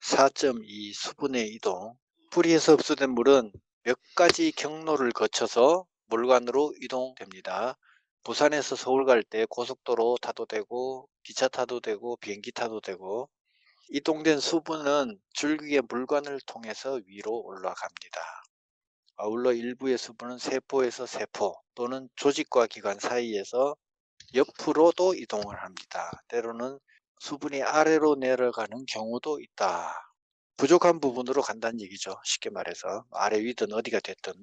4.2 수분의 이동. 뿌리에서 흡수된 물은 몇 가지 경로를 거쳐서 물관으로 이동됩니다. 부산에서 서울 갈 때 고속도로 타도 되고 기차 타도 되고 비행기 타도 되고, 이동된 수분은 줄기의 물관을 통해서 위로 올라갑니다. 아울러 일부의 수분은 세포에서 세포 또는 조직과 기관 사이에서 옆으로도 이동을 합니다. 때로는 수분이 아래로 내려가는 경우도 있다. 부족한 부분으로 간다는 얘기죠. 쉽게 말해서 아래 위든 어디가 됐든.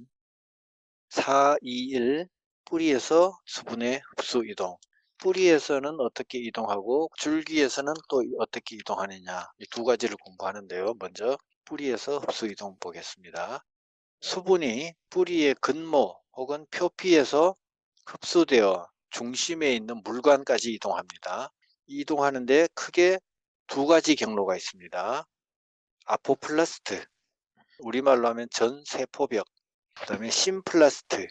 4, 2, 1. 뿌리에서 수분의 흡수 이동. 뿌리에서는 어떻게 이동하고 줄기에서는 또 어떻게 이동하느냐, 이 두 가지를 공부하는데요. 먼저 뿌리에서 흡수 이동 보겠습니다. 수분이 뿌리의 근모 혹은 표피에서 흡수되어 중심에 있는 물관까지 이동합니다. 이동하는데 크게 두 가지 경로가 있습니다. 아포플라스트, 우리말로 하면 전세포벽, 그 다음에 심플라스트,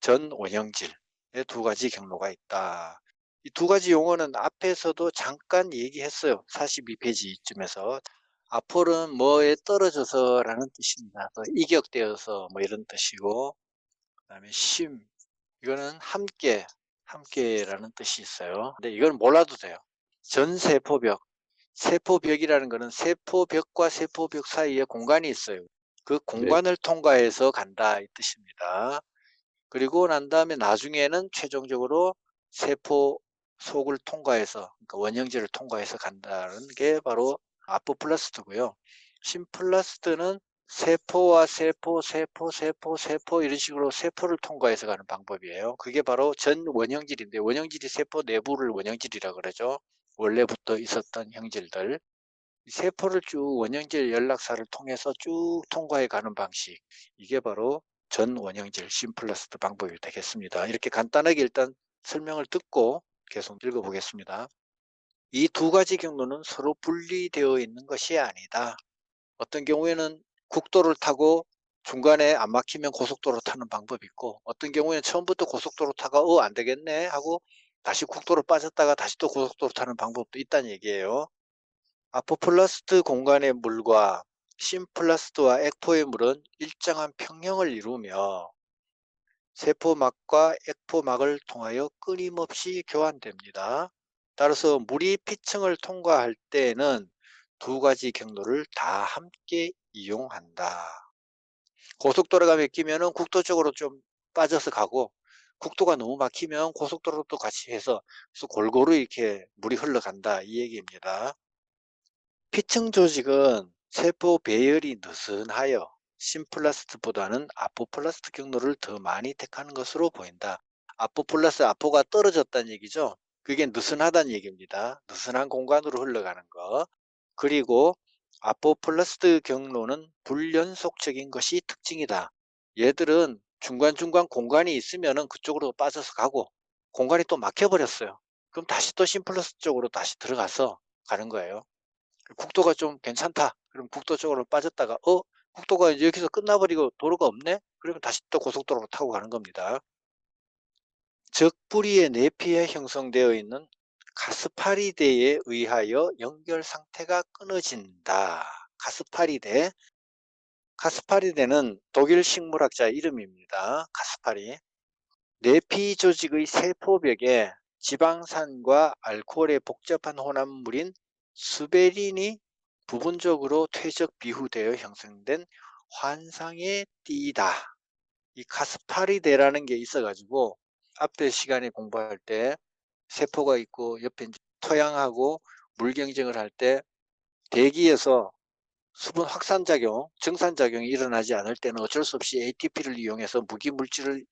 전원형질의 두 가지 경로가 있다. 이 두 가지 용어는 앞에서도 잠깐 얘기했어요. 42페이지쯤에서. 아폴은 뭐에 떨어져서 라는 뜻입니다. 이격되어서 뭐 이런 뜻이고, 그 다음에 심, 이거는 함께라는 뜻이 있어요. 근데 이건 몰라도 돼요. 전세포벽, 세포벽이라는 거는 세포벽과 세포벽 사이에 공간이 있어요. 그 네. 공간을 통과해서 간다 이 뜻입니다. 그리고 난 다음에 나중에는 최종적으로 세포 속을 통과해서, 그러니까 원형질을 통과해서 간다는 게 바로 아포플라스트고요. 심플라스트는 세포와 세포, 세포, 세포, 세포 이런 식으로 세포를 통과해서 가는 방법이에요. 그게 바로 전원형질인데, 원형질이 세포 내부를 원형질이라 그러죠. 원래부터 있었던 형질들. 세포를 쭉 원형질 연락사를 통해서 쭉 통과해 가는 방식, 이게 바로 전원형질 심플러스트 방법이 되겠습니다. 이렇게 간단하게 일단 설명을 듣고 계속 읽어보겠습니다. 이 두 가지 경로는 서로 분리되어 있는 것이 아니다. 어떤 경우에는 국도를 타고 중간에 안 막히면 고속도로 타는 방법이 있고, 어떤 경우에는 처음부터 고속도로 타가 안 되겠네 하고 다시 국도로 빠졌다가 다시 또 고속도로 타는 방법도 있다는 얘기예요. 아포플라스트 공간의 물과 심플라스트와 액포의 물은 일정한 평형을 이루며 세포막과 액포막을 통하여 끊임없이 교환됩니다. 따라서 물이 피층을 통과할 때에는 두 가지 경로를 다 함께 이용한다. 고속도로가 막히면 국도 쪽으로 좀 빠져서 가고, 국도가 너무 막히면 고속도로도 같이 해서 골고루 이렇게 물이 흘러간다 이 얘기입니다. 피층 조직은 세포 배열이 느슨하여 심플라스트보다는 아포플라스트 경로를 더 많이 택하는 것으로 보인다. 아포가 떨어졌다는 얘기죠. 그게 느슨하다는 얘기입니다. 느슨한 공간으로 흘러가는 거. 그리고 아포플라스트 경로는 불연속적인 것이 특징이다. 얘들은 중간중간 공간이 있으면 그쪽으로 빠져서 가고, 공간이 또 막혀버렸어요. 그럼 다시 또 심플러스 쪽으로 다시 들어가서 가는 거예요. 국도가 좀 괜찮다. 그럼 국도 쪽으로 빠졌다가 국도가 이제 여기서 끝나버리고 도로가 없네? 그러면 다시 또 고속도로로 타고 가는 겁니다. 즉 뿌리의 내피에 형성되어 있는 가스파리대에 의하여 연결 상태가 끊어진다. 가스파리대는 독일 식물학자 이름입니다. 가스파리. 내피 조직의 세포벽에 지방산과 알코올의 복잡한 혼합물인 수베린이 부분적으로 퇴적 비후되어 형성된 환상의 띠다. 이 카스파리데라는 게 있어가지고 앞에 시간에 공부할 때 세포가 있고 옆에 토양하고 물 경쟁을 할 때 대기에서 수분 확산작용, 정산작용이 일어나지 않을 때는 어쩔 수 없이 ATP를 이용해서 무기물질을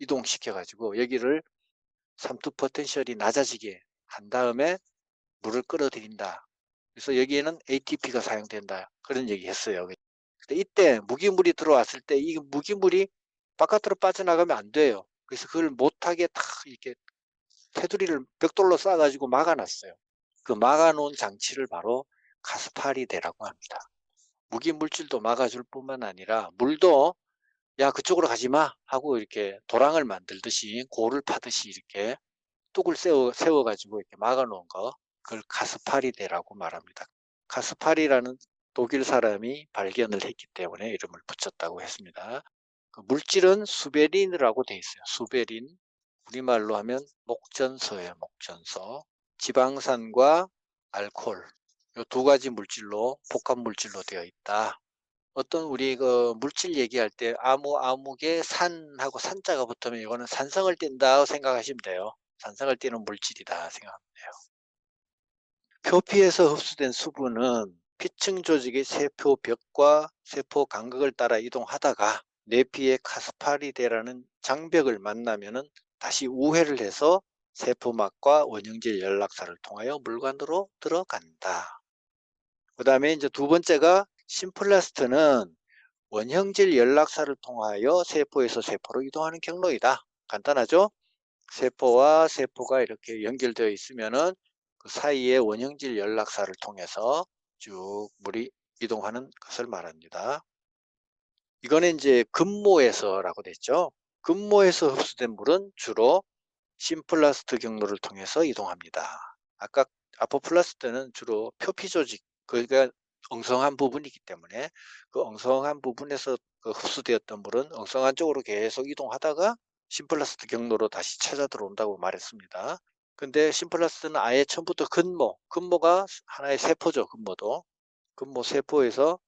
이동시켜가지고 여기를 삼투 포텐셜이 낮아지게 한 다음에 물을 끌어들인다. 그래서 여기에는 ATP가 사용된다. 그런 얘기 했어요. 근데 이때 무기물이 들어왔을 때 이 무기물이 바깥으로 빠져나가면 안 돼요. 그래서 그걸 못하게 탁 이렇게 테두리를 벽돌로 쌓아가지고 막아놨어요. 그 막아놓은 장치를 바로 가스파리대라고 합니다. 무기물질도 막아줄 뿐만 아니라 물도 야 그쪽으로 가지 마 하고 이렇게 도랑을 만들듯이 고를 파듯이 이렇게 뚝을 세워가지고 이렇게 막아놓은 거, 그걸 가스파리대라고 말합니다. 가스파리라는 독일 사람이 발견을 했기 때문에 이름을 붙였다고 했습니다. 그 물질은 수베린이라고 되어 있어요. 수베린. 우리말로 하면 목전서예요. 목전서. 지방산과 알코올. 이 두 가지 물질로 복합 물질로 되어 있다. 어떤 우리 그 물질 얘기할 때 아무개 산하고 산자가 붙으면 이거는 산성을 띈다고 생각하시면 돼요. 산성을 띠는 물질이다 생각하면 돼요. 표피에서 흡수된 수분은 피층 조직의 세포벽과 세포 간극을 따라 이동하다가 내피의 카스파리데라는 장벽을 만나면은 다시 우회를 해서 세포막과 원형질 연락사를 통하여 물관으로 들어간다. 그 다음에 이제 두 번째가 심플라스트는 원형질 연락사를 통하여 세포에서 세포로 이동하는 경로이다. 간단하죠? 세포와 세포가 이렇게 연결되어 있으면은 그 사이에 원형질 연락사를 통해서 쭉 물이 이동하는 것을 말합니다. 이거는 이제 근모에서라고 됐죠. 근모에서 흡수된 물은 주로 심플라스트 경로를 통해서 이동합니다. 아까 아포플라스트는 주로 표피 조직, 그러니까 엉성한 부분이기 때문에 그 엉성한 부분에서 그 흡수되었던 물은 엉성한 쪽으로 계속 이동하다가 심플라스트 경로로 다시 찾아 들어온다고 말했습니다. 근데 심플라스트는 아예 처음부터 근모가 하나의 세포죠. 근모 세포에서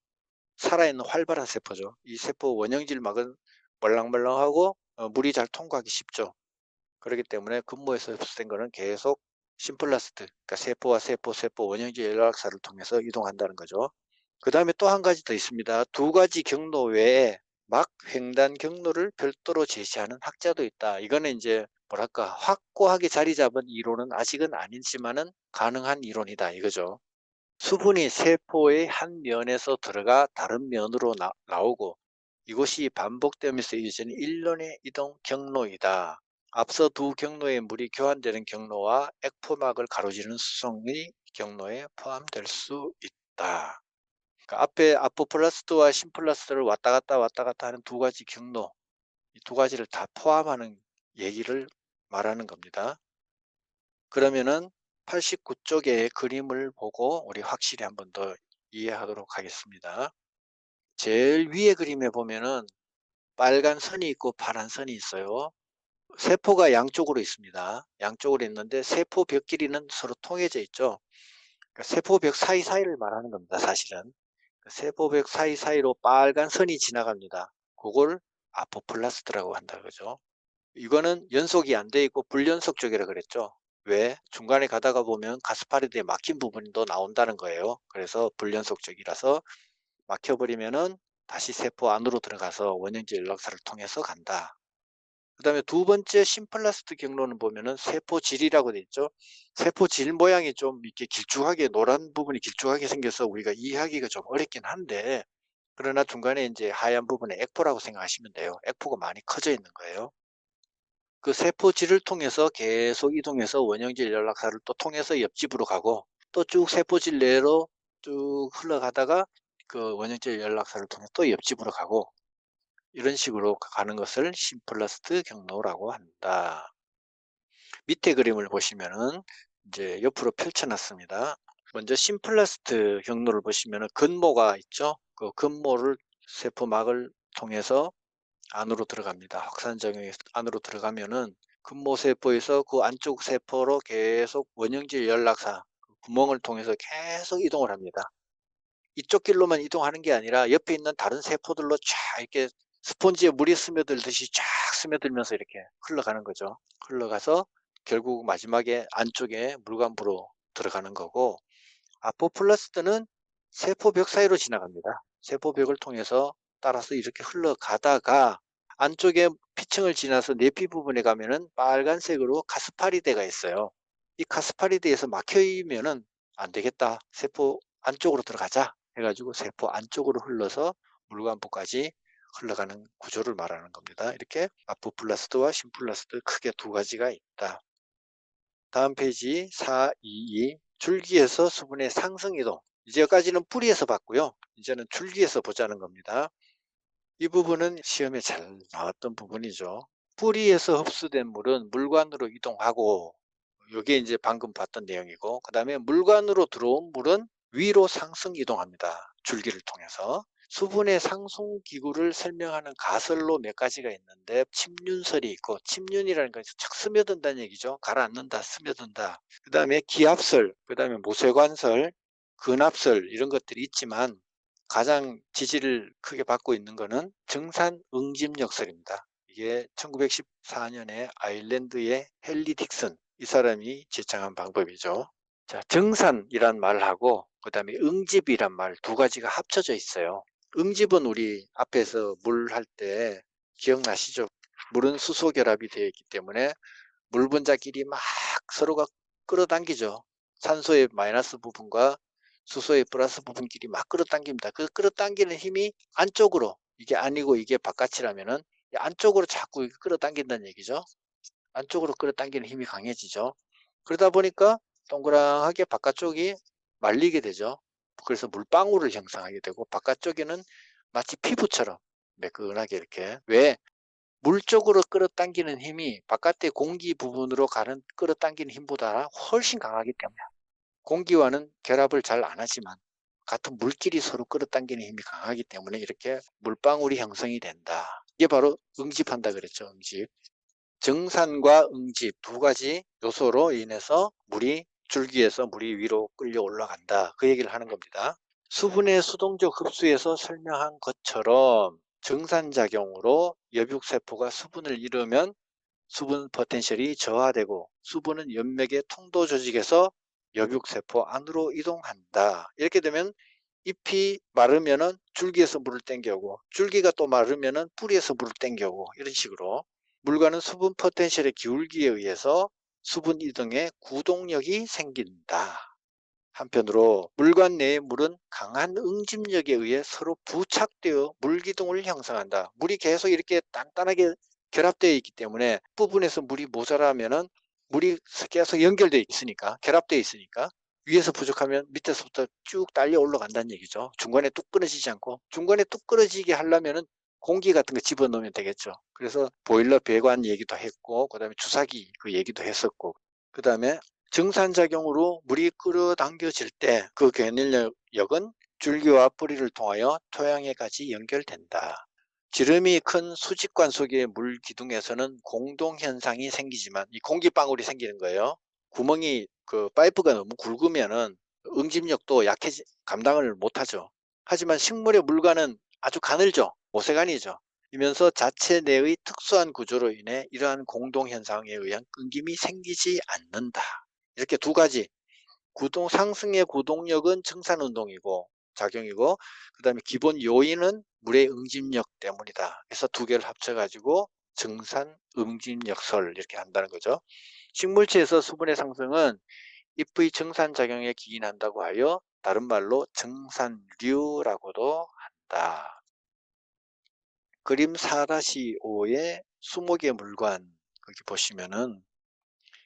살아있는 활발한 세포죠. 이 세포 원형질막은 멀랑멀랑하고 물이 잘 통과하기 쉽죠. 그렇기 때문에 근모에서 흡수된 거는 계속 심플라스트, 그러니까 세포와 세포 원형질 연락사를 통해서 이동한다는 거죠. 그 다음에 또 한 가지 더 있습니다. 두 가지 경로 외에 막 횡단 경로를 별도로 제시하는 학자도 있다. 이거는 이제 뭐랄까 확고하게 자리 잡은 이론은 아직은 아니지만은 가능한 이론이다 이거죠. 수분이 세포의 한 면에서 들어가 다른 면으로 나오고 이것이 반복되면서 이어지는 일련의 이동 경로이다. 앞서 두 경로의 물이 교환되는 경로와 액포막을 가로지르는 수송의 경로에 포함될 수 있다. 그러니까 앞에 아포플라스트와 심플라스트를 왔다 갔다 하는 두 가지 경로, 이 두 가지를 다 포함하는 얘기를 말하는 겁니다. 그러면은 89쪽의 그림을 보고 우리 확실히 한 번 더 이해하도록 하겠습니다. 제일 위에 그림에 보면은 빨간 선이 있고 파란 선이 있어요. 세포가 양쪽으로 있습니다. 양쪽으로 있는데 세포벽 길이는 서로 통해져 있죠. 그러니까 세포벽 사이사이를 말하는 겁니다. 사실은. 세포벽 사이사이로 빨간 선이 지나갑니다. 그걸 아포플라스트라고 한다 그죠. 이거는 연속이 안 돼 있고 불연속 쪽이라 그랬죠. 왜? 중간에 가다가 보면 가스파리드에 막힌 부분도 나온다는 거예요. 그래서 불연속적이라서 막혀버리면은 다시 세포 안으로 들어가서 원형질 연락사를 통해서 간다. 그 다음에 두 번째 심플라스트 경로는 보면은 세포질이라고 돼 있죠. 세포질 모양이 좀 이렇게 길쭉하게 노란 부분이 길쭉하게 생겨서 우리가 이해하기가 좀 어렵긴 한데 그러나 중간에 이제 하얀 부분에 액포라고 생각하시면 돼요. 액포가 많이 커져 있는 거예요. 그 세포질을 통해서 계속 이동해서 원형질 연락사를 또 통해서 옆집으로 가고 또 쭉 세포질 내로 쭉 흘러가다가 그 원형질 연락사를 통해 또 옆집으로 가고 이런 식으로 가는 것을 심플라스트 경로라고 한다. 밑에 그림을 보시면은 이제 옆으로 펼쳐 놨습니다. 먼저 심플라스트 경로를 보시면은 근모가 있죠. 그 근모를 세포막을 통해서 안으로 들어갑니다. 확산정에 안으로 들어가면은 근모세포에서 그 안쪽 세포로 계속 원형질 연락사 구멍을 통해서 계속 이동을 합니다. 이쪽 길로만 이동하는 게 아니라 옆에 있는 다른 세포들로 쫙 이렇게 스폰지에 물이 스며들듯이 쫙 스며들면서 이렇게 흘러가는 거죠. 흘러가서 결국 마지막에 안쪽에 물관부로 들어가는 거고 아포플라스트는 세포벽 사이로 지나갑니다. 세포벽을 통해서 따라서 이렇게 흘러가다가 안쪽에 피층을 지나서 내피 부분에 가면은 빨간색으로 카스파리데가 있어요. 이 카스파리데에서 막혀있면은 안 되겠다. 세포 안쪽으로 들어가자. 해가지고 세포 안쪽으로 흘러서 물관부까지 흘러가는 구조를 말하는 겁니다. 이렇게 아포플라스트와 심플라스트 크게 두 가지가 있다. 다음 페이지 422 줄기에서 수분의 상승 이동. 이제까지는 뿌리에서 봤고요. 이제는 줄기에서 보자는 겁니다. 이 부분은 시험에 잘 나왔던 부분이죠. 뿌리에서 흡수된 물은 물관으로 이동하고 이게 이제 방금 봤던 내용이고 그 다음에 물관으로 들어온 물은 위로 상승 이동합니다. 줄기를 통해서. 수분의 상승 기구를 설명하는 가설로 몇 가지가 있는데 침륜설이 있고, 침륜이라는 건 착 스며든다는 얘기죠. 가라앉는다, 스며든다. 그 다음에 기압설, 그 다음에 모세관설, 근압설 이런 것들이 있지만 가장 지지를 크게 받고 있는 거는 정산응집역설입니다. 이게 1914년에 아일랜드의 헨리 딕슨 이 사람이 제창한 방법이죠. 자, 정산이란 말하고 그 다음에 응집이란 말 두 가지가 합쳐져 있어요. 응집은 우리 앞에서 물 할 때 기억나시죠? 물은 수소 결합이 되어 있기 때문에 물 분자끼리 막 서로가 끌어당기죠. 산소의 마이너스 부분과 수소의 플러스 부분끼리 막 끌어당깁니다. 그 끌어당기는 힘이 안쪽으로, 이게 아니고 이게 바깥이라면은 안쪽으로 자꾸 끌어당긴다는 얘기죠. 안쪽으로 끌어당기는 힘이 강해지죠. 그러다 보니까 동그랗게 바깥쪽이 말리게 되죠. 그래서 물방울을 형성하게 되고 바깥쪽에는 마치 피부처럼 매끈하게 이렇게. 왜? 물 쪽으로 끌어당기는 힘이 바깥의 공기 부분으로 가는 끌어당기는 힘보다 훨씬 강하기 때문에, 공기와는 결합을 잘 안 하지만 같은 물끼리 서로 끌어당기는 힘이 강하기 때문에 이렇게 물방울이 형성이 된다. 이게 바로 응집한다 그랬죠. 응집. 정산과 응집 두 가지 요소로 인해서 줄기에서 물이 위로 끌려 올라간다. 그 얘기를 하는 겁니다. 수분의 수동적 흡수에서 설명한 것처럼 정산작용으로 여육세포가 수분을 잃으면 수분 포텐셜이 저하되고 수분은 연맥의 통도 조직에서 여육세포 안으로 이동한다. 이렇게 되면 잎이 마르면은 줄기에서 물을 땡겨오고 줄기가 또 마르면은 뿌리에서 물을 땡겨오고 이런 식으로 물과는 수분 포텐셜의 기울기에 의해서 수분 이동에 구동력이 생긴다. 한편으로 물관 내의 물은 강한 응집력에 의해 서로 부착되어 물기둥을 형성한다. 물이 계속 이렇게 단단하게 결합되어 있기 때문에 부분에서 물이 모자라면은 물이 계속 연결되어 있으니까, 결합되어 있으니까 위에서 부족하면 밑에서부터 쭉 딸려 올라간다는 얘기죠. 중간에 뚝 끊어지지 않고. 중간에 뚝 끊어지게 하려면은 공기 같은 거 집어넣으면 되겠죠. 그래서 보일러 배관 얘기도 했고, 그 다음에 주사기 그 얘기도 했었고, 그 다음에 정산작용으로 물이 끌어당겨질 때 그 견인력은 줄기와 뿌리를 통하여 토양에까지 연결된다. 지름이 큰 수직관 속의 물 기둥에서는 공동현상이 생기지만, 이 공기방울이 생기는 거예요. 구멍이 그 파이프가 너무 굵으면은 응집력도 감당을 못하죠. 하지만 식물의 물관은 아주 가늘죠. 모세관이죠. 이면서 자체 내의 특수한 구조로 인해 이러한 공동현상에 의한 끊김이 생기지 않는다. 이렇게 두 가지. 상승의 구동력은 정산운동이고 작용이고, 그 다음에 기본 요인은 물의 응집력 때문이다. 그래서 두 개를 합쳐가지고 정산 응집력설 이렇게 한다는 거죠. 식물체에서 수분의 상승은 잎의 정산작용에 기인한다고 하여 다른 말로 정산류라고도 한다. 그림 4-5의 수목의 물관, 거기 보시면은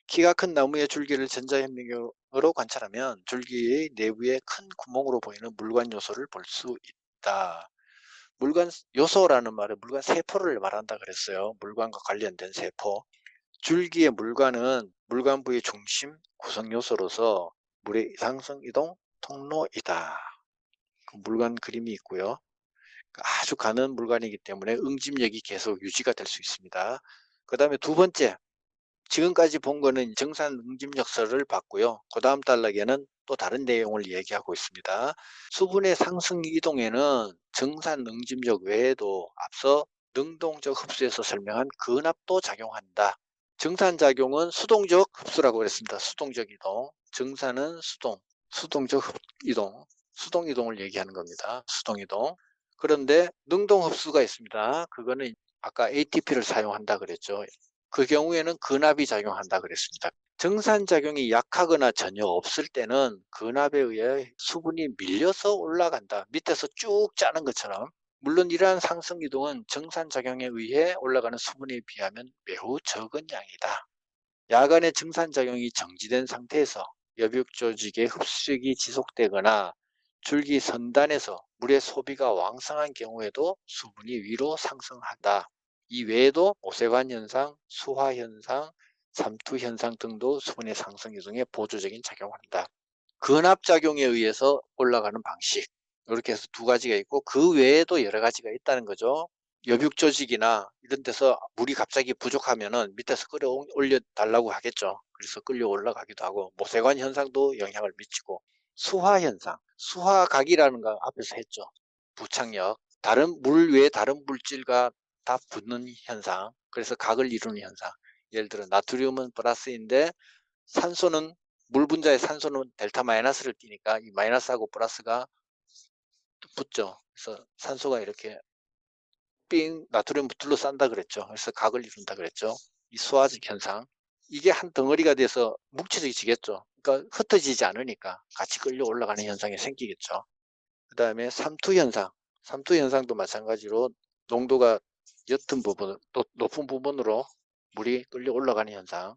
키가 큰 나무의 줄기를 전자현미경으로 관찰하면 줄기의 내부에 큰 구멍으로 보이는 물관 요소를 볼 수 있다. 물관 요소라는 말은 물관 세포를 말한다 그랬어요. 물관과 관련된 세포. 줄기의 물관은 물관부의 중심 구성 요소로서 물의 상승 이동 통로이다. 그 물관 그림이 있고요. 아주 가는 물관이기 때문에 응집력이 계속 유지가 될 수 있습니다. 그 다음에 두 번째, 지금까지 본 거는 정산 응집력설을 봤고요. 그 다음 단락에는 또 다른 내용을 얘기하고 있습니다. 수분의 상승 이동에는 정산 응집력 외에도 앞서 능동적 흡수에서 설명한 근압도 작용한다. 정산작용은 수동적 흡수라고 그랬습니다. 수동적 이동. 정산은 수동적 이동. 수동 이동을 얘기하는 겁니다. 수동 이동. 그런데 능동 흡수가 있습니다. 그거는 아까 ATP를 사용한다 그랬죠. 그 경우에는 근압이 작용한다 그랬습니다. 정산작용이 약하거나 전혀 없을 때는 근압에 의해 수분이 밀려서 올라간다. 밑에서 쭉 짜는 것처럼. 물론 이러한 상승 이동은 정산작용에 의해 올라가는 수분에 비하면 매우 적은 양이다. 야간에 정산작용이 정지된 상태에서 여백조직의 흡수력이 지속되거나 줄기 선단에서 물의 소비가 왕성한 경우에도 수분이 위로 상승한다. 이 외에도 오세관 현상, 수화 현상, 삼투 현상 등도 수분의 상승 이동에 보조적인 작용을 한다. 근압작용에 의해서 올라가는 방식. 이렇게 해서 두 가지가 있고 그 외에도 여러 가지가 있다는 거죠. 여벽 조직이나 이런 데서 물이 갑자기 부족하면은 밑에서 끌어올려 달라고 하겠죠. 그래서 끌려 올라가기도 하고 모세관 현상도 영향을 미치고 수화 현상, 수화각이라는 거 앞에서 했죠. 부착력, 다른 물 외에 다른 물질과 다 붙는 현상, 그래서 각을 이루는 현상. 예를 들어 나트륨은 플러스인데 산소는 물 분자의 산소는 델타 마이너스를 띠니까 이 마이너스하고 플러스가 붙죠. 그래서 산소가 이렇게 삥 나트륨 둘러싼다 그랬죠. 그래서 각을 이룬다 그랬죠. 이 수화적 현상. 이게 한 덩어리가 돼서 묵혀지겠죠. 그러니까 흩어지지 않으니까 같이 끌려 올라가는 현상이 생기겠죠. 그 다음에 삼투 현상. 삼투 현상도 마찬가지로 농도가 옅은 부분, 또 높은 부분으로 물이 끌려 올라가는 현상.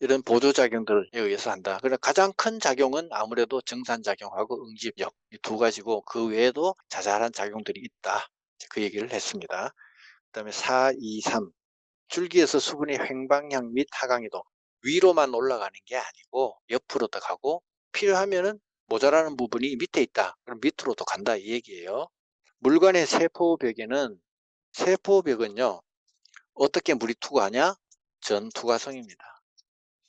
이런 보조작용들에 의해서 한다. 그러나 가장 큰 작용은 아무래도 정산작용하고 응집력 이 두 가지고 그 외에도 자잘한 작용들이 있다. 그 얘기를 했습니다. 그 다음에 4, 2, 3 줄기에서 수분이 횡방향 및 하강이동 위로만 올라가는 게 아니고 옆으로도 가고 필요하면은 모자라는 부분이 밑에 있다. 그럼 밑으로도 간다 이 얘기예요. 물관의 세포벽에는 세포벽은요 어떻게 물이 투과하냐? 전투과성입니다.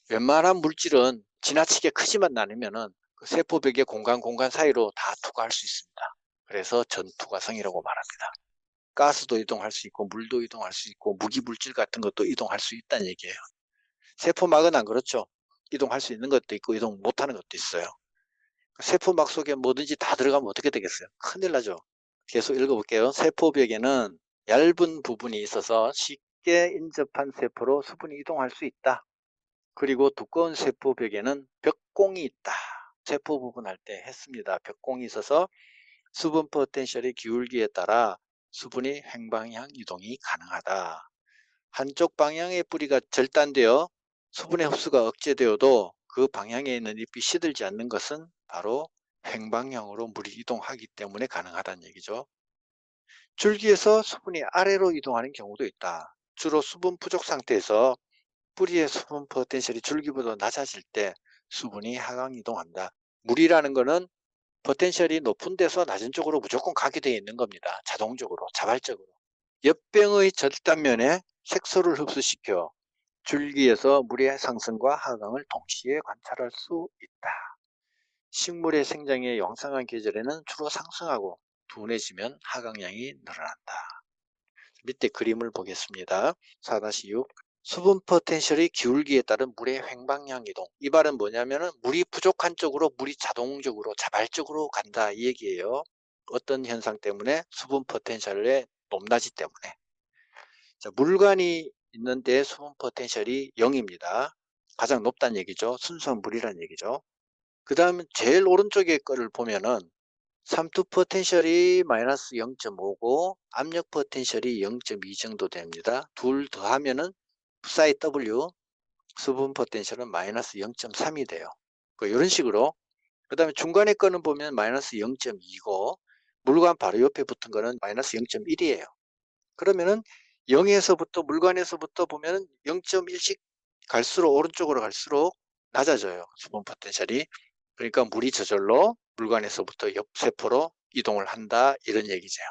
웬만한 물질은 지나치게 크지만 않으면은 그 세포벽의 공간 사이로 다 투과할 수 있습니다. 그래서 전투과성이라고 말합니다. 가스도 이동할 수 있고 물도 이동할 수 있고 무기물질 같은 것도 이동할 수 있다는 얘기예요. 세포막은 안 그렇죠. 이동할 수 있는 것도 있고 이동 못하는 것도 있어요. 세포막 속에 뭐든지 다 들어가면 어떻게 되겠어요? 큰일 나죠. 계속 읽어볼게요. 세포벽에는 얇은 부분이 있어서 쉽게 인접한 세포로 수분이 이동할 수 있다. 그리고 두꺼운 세포벽에는 벽공이 있다. 세포 부분할 때 했습니다. 벽공이 있어서 수분 포텐셜의 기울기에 따라 수분이 횡방향 이동이 가능하다. 한쪽 방향의 뿌리가 절단되어 수분의 흡수가 억제되어도 그 방향에 있는 잎이 시들지 않는 것은 바로 횡방향으로 물이 이동하기 때문에 가능하다는 얘기죠. 줄기에서 수분이 아래로 이동하는 경우도 있다. 주로 수분 부족 상태에서 뿌리의 수분 포텐셜이 줄기보다 낮아질 때 수분이 하강 이동한다. 물이라는 거는 포텐셜이 높은 데서 낮은 쪽으로 무조건 가게 되어 있는 겁니다. 자동적으로, 자발적으로. 엽병의 절단면에 색소를 흡수시켜 줄기에서 물의 상승과 하강을 동시에 관찰할 수 있다. 식물의 생장의 왕성한 계절에는 주로 상승하고 둔해지면 하강량이 늘어난다. 밑에 그림을 보겠습니다. 4-6 수분 포텐셜의 기울기에 따른 물의 횡방향 이동. 이 말은 뭐냐면은 물이 부족한 쪽으로 물이 자동적으로 자발적으로 간다 이 얘기예요. 어떤 현상 때문에? 수분 포텐셜의 높낮이 때문에. 자, 물관이 있는데 수분 포텐셜이 0입니다. 가장 높다는 얘기죠. 순수한 물이라는 얘기죠. 그 다음 제일 오른쪽에 거를 보면은 삼투 포텐셜이 마이너스 0.5고 압력 포텐셜이 0.2 정도 됩니다. 둘 더하면은 psi W 수분 포텐셜은 마이너스 0.3이 돼요. 이런 식으로. 그 다음에 중간에 거는 보면 마이너스 0.2고 물관 바로 옆에 붙은 거는 마이너스 0.1이에요. 그러면은 0에서부터 물관에서부터 보면은 0.1씩 갈수록 오른쪽으로 갈수록 낮아져요. 수분 포텐셜이. 그러니까 물이 저절로 물관에서부터 옆 세포로 이동을 한다 이런 얘기죠.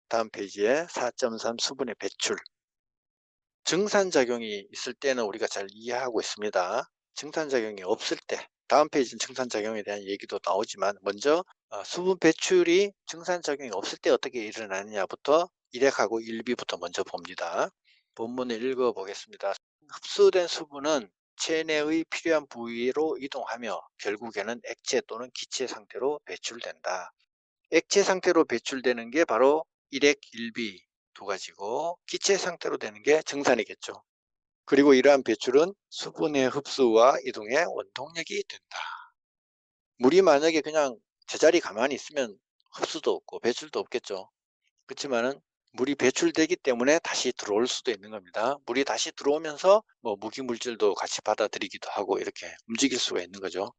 다음 페이지에 4.3 수분의 배출. 증산작용이 있을 때는 우리가 잘 이해하고 있습니다. 증산작용이 없을 때 다음 페이지는 증산작용에 대한 얘기도 나오지만 먼저 수분 배출이 증산작용이 없을 때 어떻게 일어나느냐부터 1핵하고 1B부터 먼저 봅니다. 본문을 읽어보겠습니다. 흡수된 수분은 체내의 필요한 부위로 이동하며 결국에는 액체 또는 기체 상태로 배출된다. 액체 상태로 배출되는 게 바로 1핵, 1B 두 가지고 기체 상태로 되는 게 증산이겠죠. 그리고 이러한 배출은 수분의 흡수와 이동의 원동력이 된다. 물이 만약에 그냥 제자리 가만히 있으면 흡수도 없고 배출도 없겠죠. 그렇지만은 물이 배출되기 때문에 다시 들어올 수도 있는 겁니다. 물이 다시 들어오면서 뭐 무기물질도 같이 받아들이기도 하고 이렇게 움직일 수가 있는 거죠.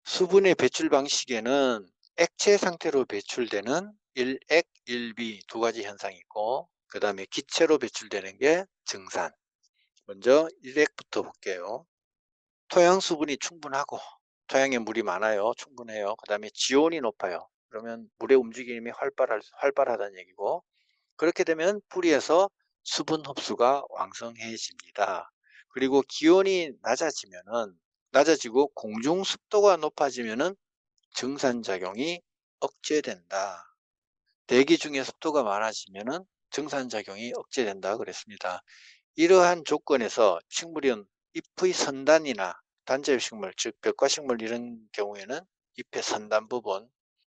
수분의 배출 방식에는 액체 상태로 배출되는 1액, 1B 두 가지 현상이 있고 그 다음에 기체로 배출되는 게 증산. 먼저 1액부터 볼게요. 토양 수분이 충분하고 토양에 물이 많아요. 충분해요. 그다음에 지온이 높아요. 그러면 물의 움직임이 활발하다는 얘기고, 그렇게 되면 뿌리에서 수분 흡수가 왕성해집니다. 그리고 기온이 낮아지고 공중 습도가 높아지면은 증산작용이 억제된다. 대기 중에 습도가 많아지면은 증산작용이 억제된다 그랬습니다. 이러한 조건에서 식물은 잎의 선단이나 단자엽 식물, 즉 벽과식물 이런 경우에는 잎의 선단 부분,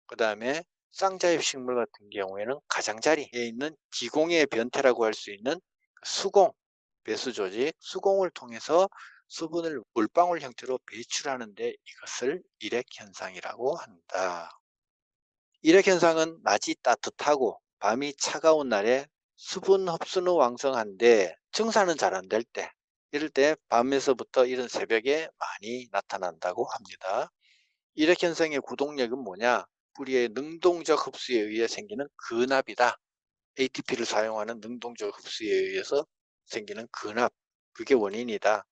그 다음에 쌍자엽 식물 같은 경우에는 가장자리에 있는 기공의 변태라고 할 수 있는 수공, 배수 조직, 수공을 통해서 수분을 물방울 형태로 배출하는데 이것을 일액현상이라고 한다. 일액현상은 낮이 따뜻하고 밤이 차가운 날에 수분 흡수는 왕성한데 증산은 잘 안 될 때, 이럴 때 밤에서부터 이른 새벽에 많이 나타난다고 합니다. 일액현상의 구동력은 뭐냐? 뿌리의 능동적 흡수에 의해 생기는 근압이다. ATP를 사용하는 능동적 흡수에 의해서 생기는 근압, 그게 원인이다.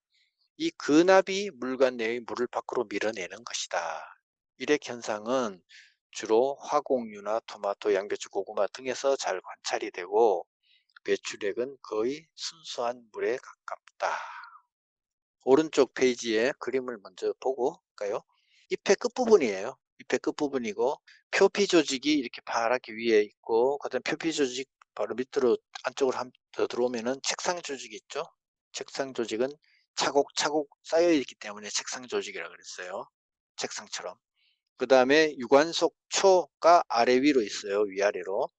이 근압이 물관 내의 물을 밖으로 밀어내는 것이다. 일액현상은 주로 화공유나 토마토, 양배추, 고구마 등에서 잘 관찰이 되고 배출액은 거의 순수한 물에 가깝다. 오른쪽 페이지에 그림을 먼저 보고 갈까요? 잎의 끝부분이에요. 잎의 끝부분이고 표피 조직이 이렇게 파랗게 위에 있고, 그다음 표피 조직 바로 밑으로 안쪽으로 더 들어오면은 책상 조직이 있죠. 책상 조직은 차곡차곡 쌓여 있기 때문에 책상 조직이라고 그랬어요. 책상처럼. 그 다음에 유관속 초가 아래 위로 있어요. 위아래로.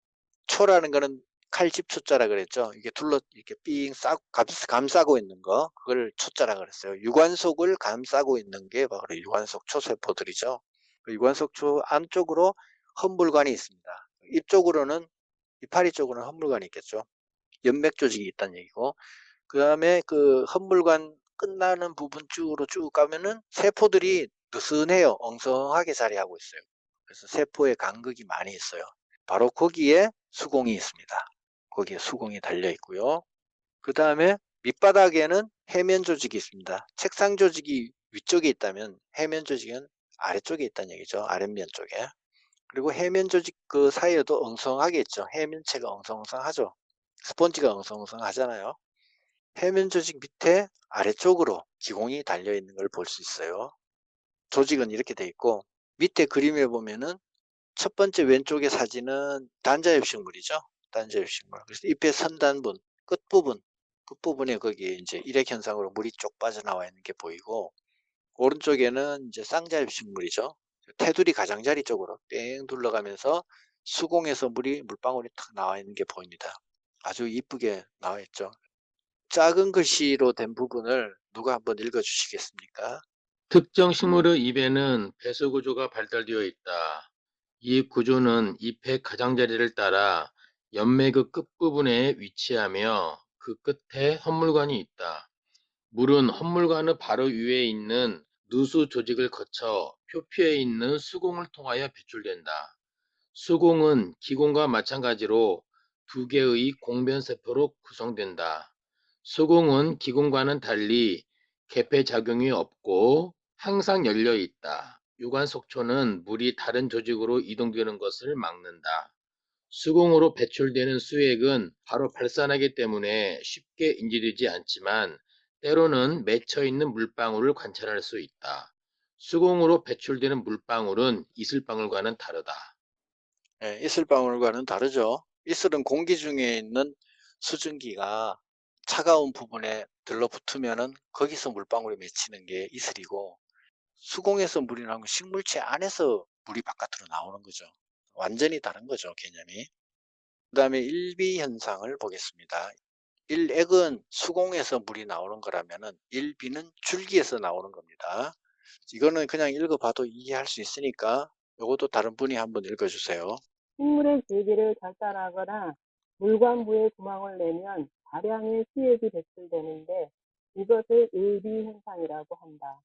초라는 거는 칼집 초자라 그랬죠. 이게 이렇게 감싸고 있는 거, 그걸 초자라 그랬어요. 유관속을 감싸고 있는 게 바로 유관속 초세포들이죠. 유관속 초 안쪽으로 험물관이 있습니다. 이파리 쪽으로는 험물관이 있겠죠. 연맥 조직이 있다는 얘기고, 그 다음에 그 험물관 끝나는 부분 쪽으로 쭉 가면은 세포들이 느슨해요. 엉성하게 자리하고 있어요. 그래서 세포에 간극이 많이 있어요. 바로 거기에 수공이 있습니다. 거기에 수공이 달려 있고요. 그 다음에 밑바닥에는 해면 조직이 있습니다. 책상 조직이 위쪽에 있다면 해면 조직은 아래쪽에 있다는 얘기죠. 아랫면 쪽에. 그리고 해면 조직 그 사이에도 엉성하게 있죠. 해면체가 엉성엉성하죠. 스펀지가 엉성엉성하잖아요. 해면 조직 밑에 아래쪽으로 기공이 달려 있는 걸 볼 수 있어요. 조직은 이렇게 돼 있고, 밑에 그림에 보면은 첫 번째 왼쪽의 사진은 단자엽식물이죠. 단자엽식물. 그래서 잎의 선단부, 끝부분에 거기에 이제 일액 현상으로 물이 쪽 빠져나와 있는 게 보이고, 오른쪽에는 이제 쌍자엽식물이죠. 테두리 가장자리 쪽으로 뺑 둘러가면서 수공에서 물방울이 탁 나와 있는 게 보입니다. 아주 이쁘게 나와 있죠. 작은 글씨로 된 부분을 누가 한번 읽어 주시겠습니까? 특정 식물의 잎에는 배수 구조가 발달되어 있다. 이 구조는 잎의 가장자리를 따라 연맥의 끝부분에 위치하며 그 끝에 헛물관이 있다. 물은 헛물관의 바로 위에 있는 누수 조직을 거쳐 표피에 있는 수공을 통하여 배출된다. 수공은 기공과 마찬가지로 두 개의 공변세포로 구성된다. 수공은 기공과는 달리 개폐작용이 없고 항상 열려 있다. 유관속초는 물이 다른 조직으로 이동되는 것을 막는다. 수공으로 배출되는 수액은 바로 발산하기 때문에 쉽게 인지되지 않지만 때로는 맺혀 있는 물방울을 관찰할 수 있다. 수공으로 배출되는 물방울은 이슬방울과는 다르다. 예, 이슬방울과는 다르죠. 이슬은 공기 중에 있는 수증기가 차가운 부분에 들러붙으면은 거기서 물방울이 맺히는 게 이슬이고, 수공에서 물이 나오면 식물체 안에서 물이 바깥으로 나오는 거죠. 완전히 다른 거죠, 개념이. 그 다음에 일비 현상을 보겠습니다. 일액은 수공에서 물이 나오는 거라면은 일비는 줄기에서 나오는 겁니다. 이거는 그냥 읽어봐도 이해할 수 있으니까 이것도 다른 분이 한번 읽어주세요. 식물의 줄기를 절단하거나 물관부에 구멍을 내면 다량의 수액이 배출되는데 이것을 일비 현상이라고 한다.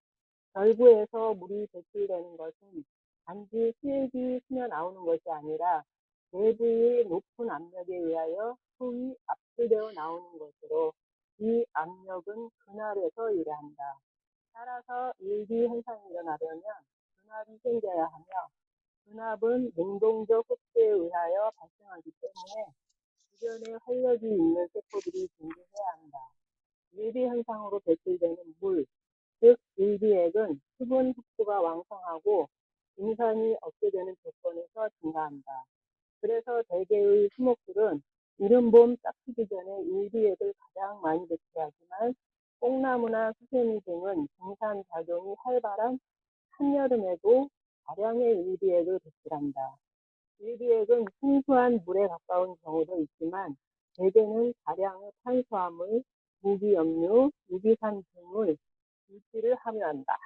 절구에서 물이 배출되는 것은 단지 수액이 스며 나오는 것이 아니라 내부의 높은 압력에 의하여 소위 압출되어 나오는 것으로 이 압력은 근압에서 유래한다. 따라서 일비 현상이 일어나려면 분압이 생겨야 하며 분압은 능동적 흡수에 의하여 발생하기 때문에 주변에 활력이 있는 세포들이 존재해야 한다. 일비 현상으로 배출되는 물, 즉 일비액은 수분 흡수가 왕성하고 증산이 없게 되는 조건에서 증가한다. 그래서 대개의 수목들은 이른봄 싹 트기 전에 일비액을 가장 많이 배출하지만 뽕나무나 수세미 등은 증산작용이 활발한 한여름에도 다량의 일비액을 배출한다. 일비액은 순수한 물에 가까운 경우도 있지만 대개는 다량의 탄수화물, 무기염류, 유기산 등의 물질을 함유한다.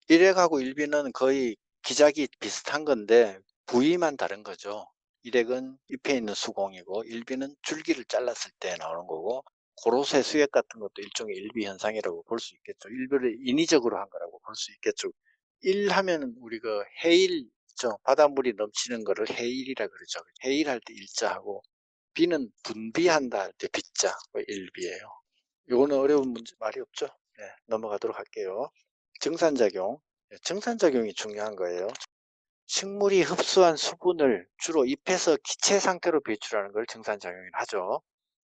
일액하고 일비는 거의 기작이 비슷한 건데 부위만 다른 거죠. 일액은 잎에 있는 수공이고 일비는 줄기를 잘랐을 때 나오는 거고, 고로쇠 수액 같은 것도 일종의 일비 현상이라고 볼 수 있겠죠. 일비를 인위적으로 한 거라고 볼 수 있겠죠. 일 하면 우리 그 해일 있죠. 바닷물이 넘치는 거를 해일이라 그러죠. 해일할 때 일자하고, 비는 분비한다 할 때 비자, 일비예요. 요거는 어려운 문제 말이 없죠. 네, 넘어가도록 할게요. 증산작용. 증산작용이 중요한 거예요. 식물이 흡수한 수분을 주로 잎에서 기체 상태로 배출하는 걸 증산작용이라 하죠.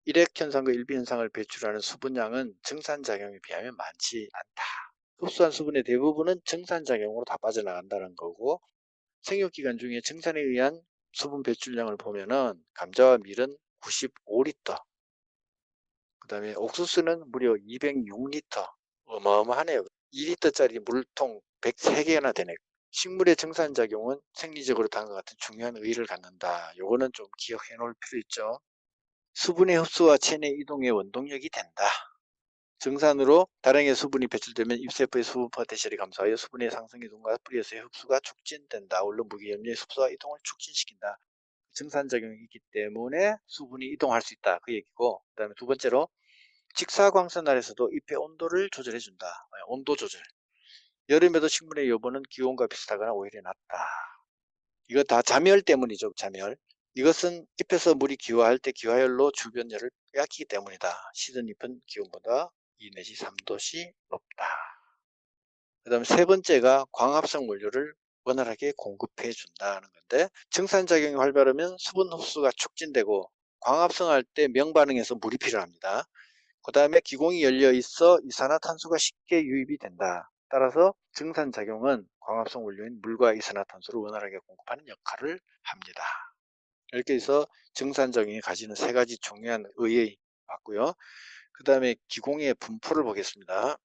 일액현상과 일비현상을 배출하는 수분량은 증산작용에 비하면 많지 않다. 흡수한 수분의 대부분은 증산작용으로 다 빠져나간다는 거고, 생육기간 중에 증산에 의한 수분 배출량을 보면은 감자와 밀은 95리터, 그 다음에 옥수수는 무려 206리터. 어마어마하네요. 2리터짜리 물통 103개나 되네. 식물의 증산작용은 생리적으로 다음과 같은 중요한 의의를 갖는다. 요거는 좀 기억해 놓을 필요 있죠. 수분의 흡수와 체내 이동의 원동력이 된다. 증산으로 다량의 수분이 배출되면 잎세포의 수분 포텐셜이 감소하여 수분의 상승 이동과 뿌리에서의 흡수가 촉진된다. 물론 무기염류의 흡수와 이동을 촉진시킨다. 증산작용이 있기 때문에 수분이 이동할 수 있다. 그 얘기고, 그 다음에 두 번째로 직사광선 아래서도 잎의 온도를 조절해준다. 온도 조절. 여름에도 식물의 여부는 기온과 비슷하거나 오히려 낮다. 이거 다 잠열 때문이죠. 잠열. 이것은 잎에서 물이 기화할 때 기화열로 주변 열을 빼앗기기 때문이다. 시든 잎은 기온보다 2 내지 3도씨 높다. 그 다음에 세 번째가 광합성 원료를 원활하게 공급해 준다는 건데, 증산작용이 활발하면 수분 흡수가 촉진되고 광합성할 때 명반응에서 물이 필요합니다. 그 다음에 기공이 열려 있어 이산화탄소가 쉽게 유입이 된다. 따라서 증산작용은 광합성 원료인 물과 이산화탄소를 원활하게 공급하는 역할을 합니다. 이렇게 해서 증산작용이 가지는 세 가지 중요한 의의 봤고요. 그 다음에 기공의 분포를 보겠습니다.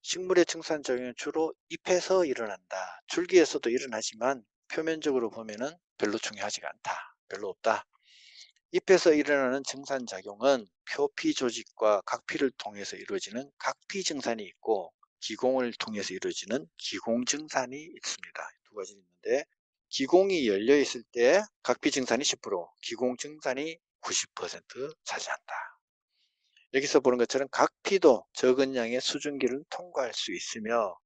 식물의 증산작용은 주로 잎에서 일어난다. 줄기에서도 일어나지만 표면적으로 보면은 별로 중요하지가 않다. 별로 없다. 잎에서 일어나는 증산작용은 표피 조직과 각피를 통해서 이루어지는 각피 증산이 있고, 기공을 통해서 이루어지는 기공 증산이 있습니다. 두 가지 있는데, 기공이 열려 있을 때 각피 증산이 10%, 기공 증산이 90% 차지한다. 여기서 보는 것처럼 각피도 적은 양의 수증기를 통과할 수 있으며,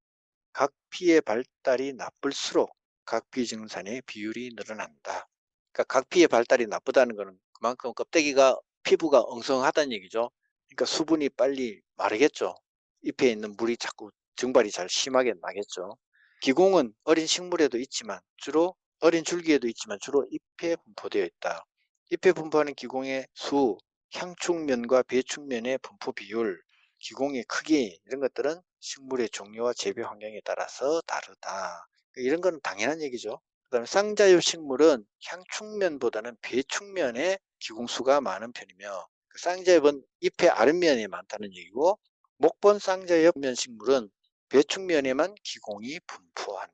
각피의 발달이 나쁠수록 각피 증산의 비율이 늘어난다. 그러니까 각피의 발달이 나쁘다는 것은 그만큼 껍데기가, 피부가 엉성하다는 얘기죠. 그러니까 수분이 빨리 마르겠죠. 잎에 있는 물이 자꾸 증발이 잘 심하게 나겠죠. 기공은 어린 식물에도 있지만 주로 어린 줄기에도 있지만 주로 잎에 분포되어 있다. 잎에 분포하는 기공의 수, 향축면과 배축면의 분포 비율, 기공의 크기, 이런 것들은 식물의 종류와 재배 환경에 따라서 다르다. 이런 건 당연한 얘기죠. 그 다음에 쌍자엽 식물은 향축면보다는 배축면에 기공수가 많은 편이며, 쌍자엽은 잎의 아랫면에 많다는 얘기고, 목본 쌍자엽면 식물은 배축면에만 기공이 분포한다.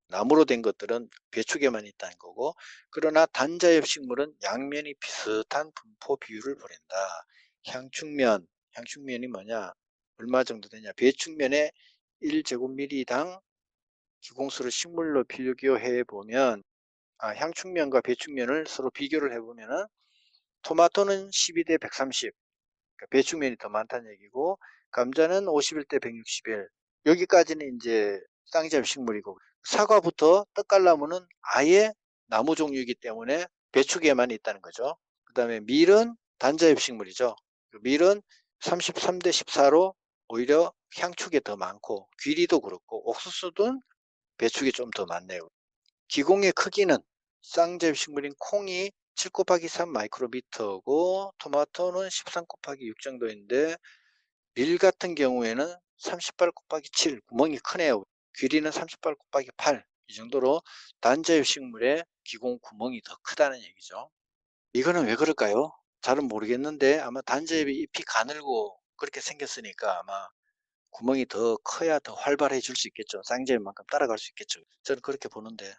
나무로 된 것들은 배축에만 있다는 거고, 그러나 단자엽 식물은 양면이 비슷한 분포 비율을 보낸다. 향축면이 뭐냐? 얼마 정도 되냐? 배축면에 1제곱미리당 기공수를 식물로 비교해 보면, 향축면과 배축면을 서로 비교를 해보면은 토마토는 12대 130, 그러니까 배축면이 더 많다는 얘기고, 감자는 51대 161. 여기까지는 이제 쌍자엽 식물이고, 사과부터 떡갈나무는 아예 나무 종류이기 때문에 배축에만 있다는 거죠. 그 다음에 밀은 단자엽 식물이죠. 밀은 33대 14로 오히려 향축에 더 많고 귀리도 그렇고 옥수수는 배축이 좀 더 많네요. 기공의 크기는 쌍집 식물인 콩이 7 곱하기 3 마이크로미터고 토마토는 13 곱하기 6 정도인데 밀 같은 경우에는 38 곱하기 7 구멍이 크네요. 귀리는 38 곱하기 8 이 정도로 단자엽 식물의 기공 구멍이 더 크다는 얘기죠. 이거는 왜 그럴까요? 잘은 모르겠는데 아마 단자엽이 잎이 가늘고 그렇게 생겼으니까 아마 구멍이 더 커야 더 활발해질 수 있겠죠. 쌍자엽만큼 따라갈 수 있겠죠. 저는 그렇게 보는데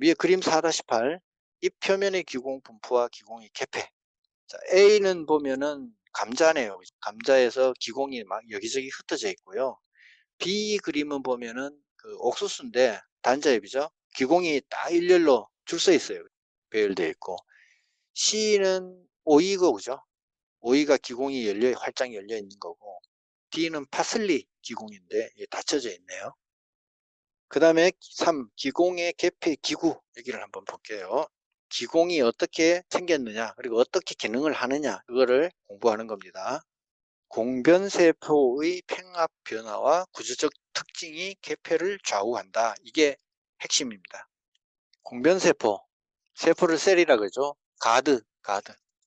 위에 그림 4-8 잎 표면의 기공 분포와 기공의 개폐. 자, A는 보면은 감자네요. 감자에서 기공이 막 여기저기 흩어져 있고요. B 그림은 보면은 그 옥수수인데 단자엽이죠. 기공이 딱 일렬로 줄 서 있어요. 배열되어 있고. C는 오이고 그죠? 오이가 기공이 활짝 열려 있는 거고. D는 파슬리 기공인데 닫혀져 있네요. 그 다음에 3. 기공의 개폐 기구 여기를 한번 볼게요. 기공이 어떻게 생겼느냐 그리고 어떻게 기능을 하느냐 그거를 공부하는 겁니다. 공변세포의 팽합 변화와 구조적 특징이 개폐를 좌우한다. 이게 핵심입니다. 공변세포, 세포를 셀이라 그러죠. 가드.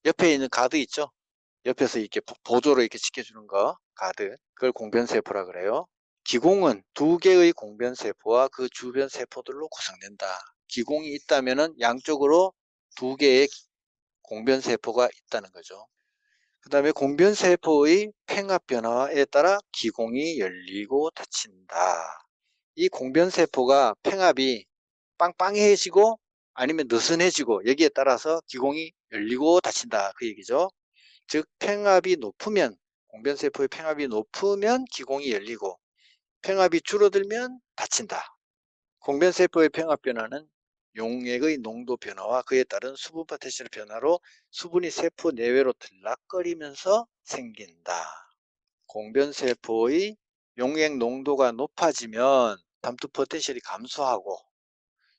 옆에 있는 가드 있죠. 옆에서 이렇게 보조로 이렇게 지켜주는 거, 가드. 그걸 공변세포라 그래요. 기공은 두 개의 공변세포와 그 주변 세포들로 구성된다. 기공이 있다면은 양쪽으로 두 개의 공변세포가 있다는 거죠. 그 다음에 공변세포의 팽합 변화에 따라 기공이 열리고 닫힌다. 이 공변세포가 팽합이 빵빵해지고 아니면 느슨해지고 여기에 따라서 기공이 열리고 닫힌다. 그 얘기죠. 즉 팽합이 높으면 공변세포의 팽합이 높으면 기공이 열리고 팽합이 줄어들면 닫힌다. 공변세포의 팽합 변화는 용액의 농도 변화와 그에 따른 수분 포텐셜 변화로 수분이 세포 내외로 들락거리면서 생긴다. 공변세포의 용액 농도가 높아지면 담투 포텐셜이 감소하고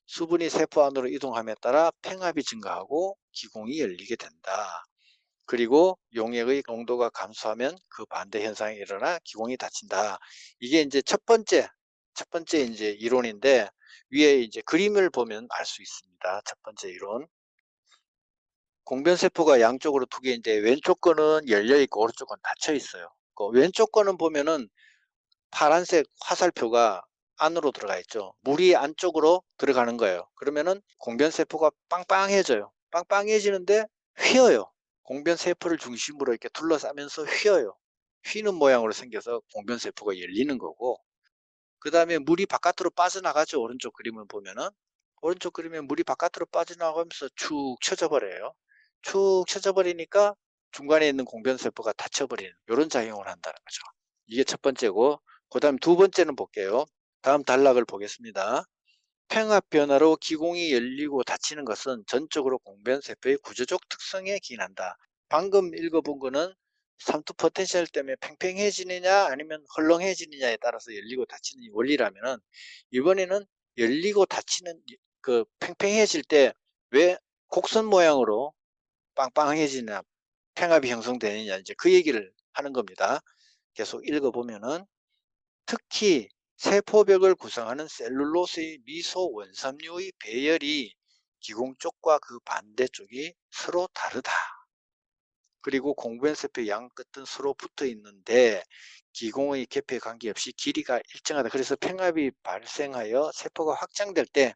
수분이 세포 안으로 이동함에 따라 팽합이 증가하고 기공이 열리게 된다. 그리고 용액의 농도가 감소하면 그 반대 현상이 일어나 기공이 닫힌다. 이게 이제 첫 번째 이제 이론인데 위에 이제 그림을 보면 알 수 있습니다. 첫 번째 이론. 공변세포가 양쪽으로 두 개인데 왼쪽 거는 열려 있고 오른쪽 건 닫혀 있어요. 그 왼쪽 거는 보면은 파란색 화살표가 안으로 들어가 있죠. 물이 안쪽으로 들어가는 거예요. 그러면은 공변세포가 빵빵해져요. 빵빵해지는데 휘어요. 공변세포를 중심으로 이렇게 둘러싸면서 휘어요. 휘는 모양으로 생겨서 공변세포가 열리는 거고 그 다음에 물이 바깥으로 빠져나가죠. 오른쪽 그림을 보면은 오른쪽 그림에 물이 바깥으로 빠져나가면서 축 쳐져 버려요. 축 쳐져 버리니까 중간에 있는 공변세포가 닫혀버리는 이런 작용을 한다는 거죠. 이게 첫 번째고 그 다음 두 번째는 볼게요. 다음 단락을 보겠습니다. 팽합 변화로 기공이 열리고 닫히는 것은 전적으로 공변세포의 구조적 특성에 기인한다. 방금 읽어본 거는 삼투 포텐셜 때문에 팽팽해지느냐 아니면 헐렁해지느냐에 따라서 열리고 닫히는 원리라면은 이번에는 열리고 닫히는 그 팽팽해질 때 왜 곡선 모양으로 빵빵해지냐 팽합이 형성되느냐 이제 그 얘기를 하는 겁니다. 계속 읽어보면은 특히 세포벽을 구성하는 셀룰로스의 미소 원섬유의 배열이 기공 쪽과 그 반대쪽이 서로 다르다. 그리고 공변세포 양 끝은 서로 붙어 있는데 기공의 개폐에 관계없이 길이가 일정하다. 그래서 팽합이 발생하여 세포가 확장될 때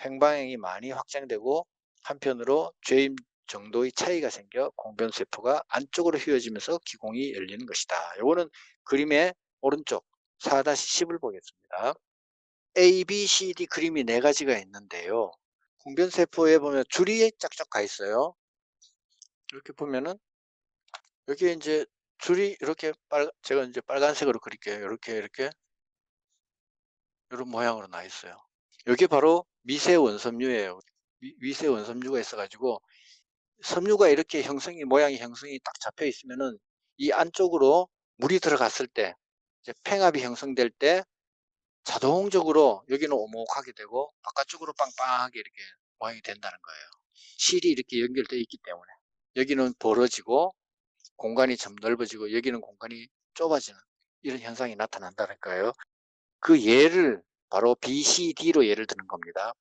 횡방향이 많이 확장되고 한편으로 죄임 정도의 차이가 생겨 공변세포가 안쪽으로 휘어지면서 기공이 열리는 것이다. 이거는 그림의 오른쪽 4-10을 보겠습니다. A, B, C, D 그림이 네 가지가 있는데요. 공변세포에 보면 줄이 쫙쫙 가 있어요. 이렇게 보면은 여기에 이제 줄이 이렇게 제가 이제 빨간색으로 그릴게요. 이렇게 이런 모양으로 나 있어요. 여기 바로 미세 원섬유예요. 미세 원섬유가 있어가지고 섬유가 이렇게 모양이 형성이 딱 잡혀 있으면은 이 안쪽으로 물이 들어갔을 때 이제 팽합이 형성될 때 자동적으로 여기는 오목하게 되고 바깥쪽으로 빵빵하게 이렇게 모양이 된다는 거예요. 실이 이렇게 연결되어 있기 때문에 여기는 벌어지고 공간이 좀 넓어지고 여기는 공간이 좁아지는 이런 현상이 나타난다니까요. 그 예를 바로 B, C, D로 예를 드는 겁니다.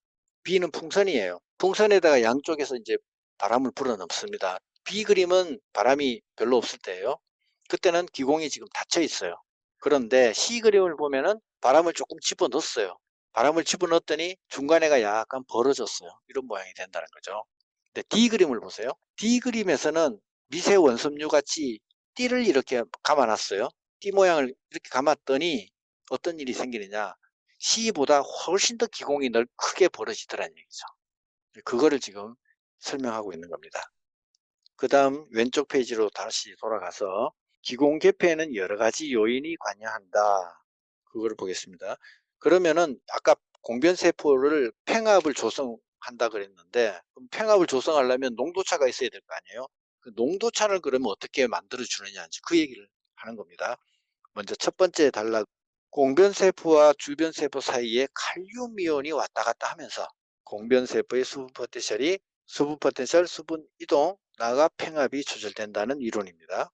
B는 풍선이에요. 풍선에다가 양쪽에서 이제 바람을 불어넣습니다. B 그림은 바람이 별로 없을 때예요. 그때는 기공이 지금 닫혀 있어요. 그런데 C 그림을 보면은 바람을 조금 집어넣었어요. 바람을 집어넣었더니 중간에가 약간 벌어졌어요. 이런 모양이 된다는 거죠. 근데 D 그림을 보세요. D 그림에서는 미세 원섬유 같이 띠를 이렇게 감아놨어요. 띠 모양을 이렇게 감았더니 어떤 일이 생기느냐. C보다 훨씬 더 기공이 크게 벌어지더라는 얘기죠. 그거를 지금 설명하고 있는 겁니다. 그 다음 왼쪽 페이지로 다시 돌아가서 기공 개폐에는 여러 가지 요인이 관여한다. 그거를 보겠습니다. 그러면은 아까 공변세포를 팽합을 조성한다 그랬는데 그럼 팽합을 조성하려면 농도차가 있어야 될 거 아니에요. 그 농도차를 그러면 어떻게 만들어 주느냐 그 얘기를 하는 겁니다. 먼저 첫 번째 단락, 공변세포와 주변세포 사이에 칼륨이온이 왔다 갔다 하면서 공변세포의 수분 포텐셜, 수분 이동, 나아가 팽합이 조절된다는 이론입니다.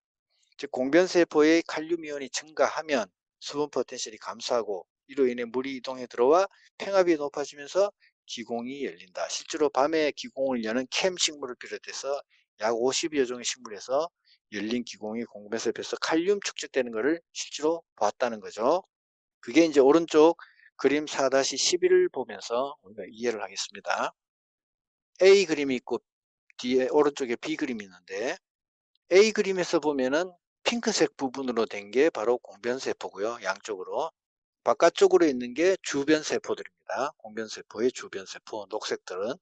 즉 공변세포의 칼륨이온이 증가하면 수분 포텐셜이 감소하고 이로 인해 물이 이동해 들어와 팽합이 높아지면서 기공이 열린다. 실제로 밤에 기공을 여는 캠 식물을 비롯해서 약 50여 종의 식물에서 열린 기공이 공변세포에서 칼륨 축적되는 것을 실제로 봤다는 거죠. 그게 이제 오른쪽 그림 4-11을 보면서 우리가 이해를 하겠습니다. A 그림이 있고 뒤에 오른쪽에 B 그림이 있는데 A 그림에서 보면은 핑크색 부분으로 된 게 바로 공변세포고요. 양쪽으로. 바깥쪽으로 있는 게 주변세포들입니다. 공변세포의 주변세포, 녹색들은.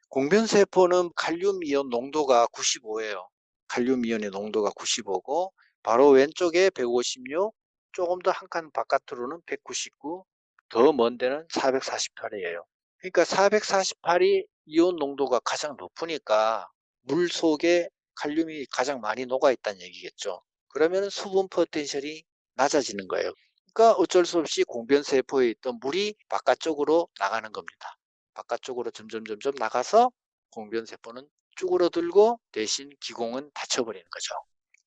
공변세포는 칼륨이온 농도가 95예요. 칼륨이온의 농도가 95고 바로 왼쪽에 156, 조금 더 한 칸 바깥으로는 199, 더 먼 데는 448이에요. 그러니까 448이 이온 농도가 가장 높으니까 물 속에 칼륨이 가장 많이 녹아 있다는 얘기겠죠. 그러면 수분 포텐셜이 낮아지는 거예요. 그러니까 어쩔 수 없이 공변세포에 있던 물이 바깥쪽으로 나가는 겁니다. 바깥쪽으로 점점 나가서 공변세포는 쭈그러들고 대신 기공은 닫혀버리는 거죠.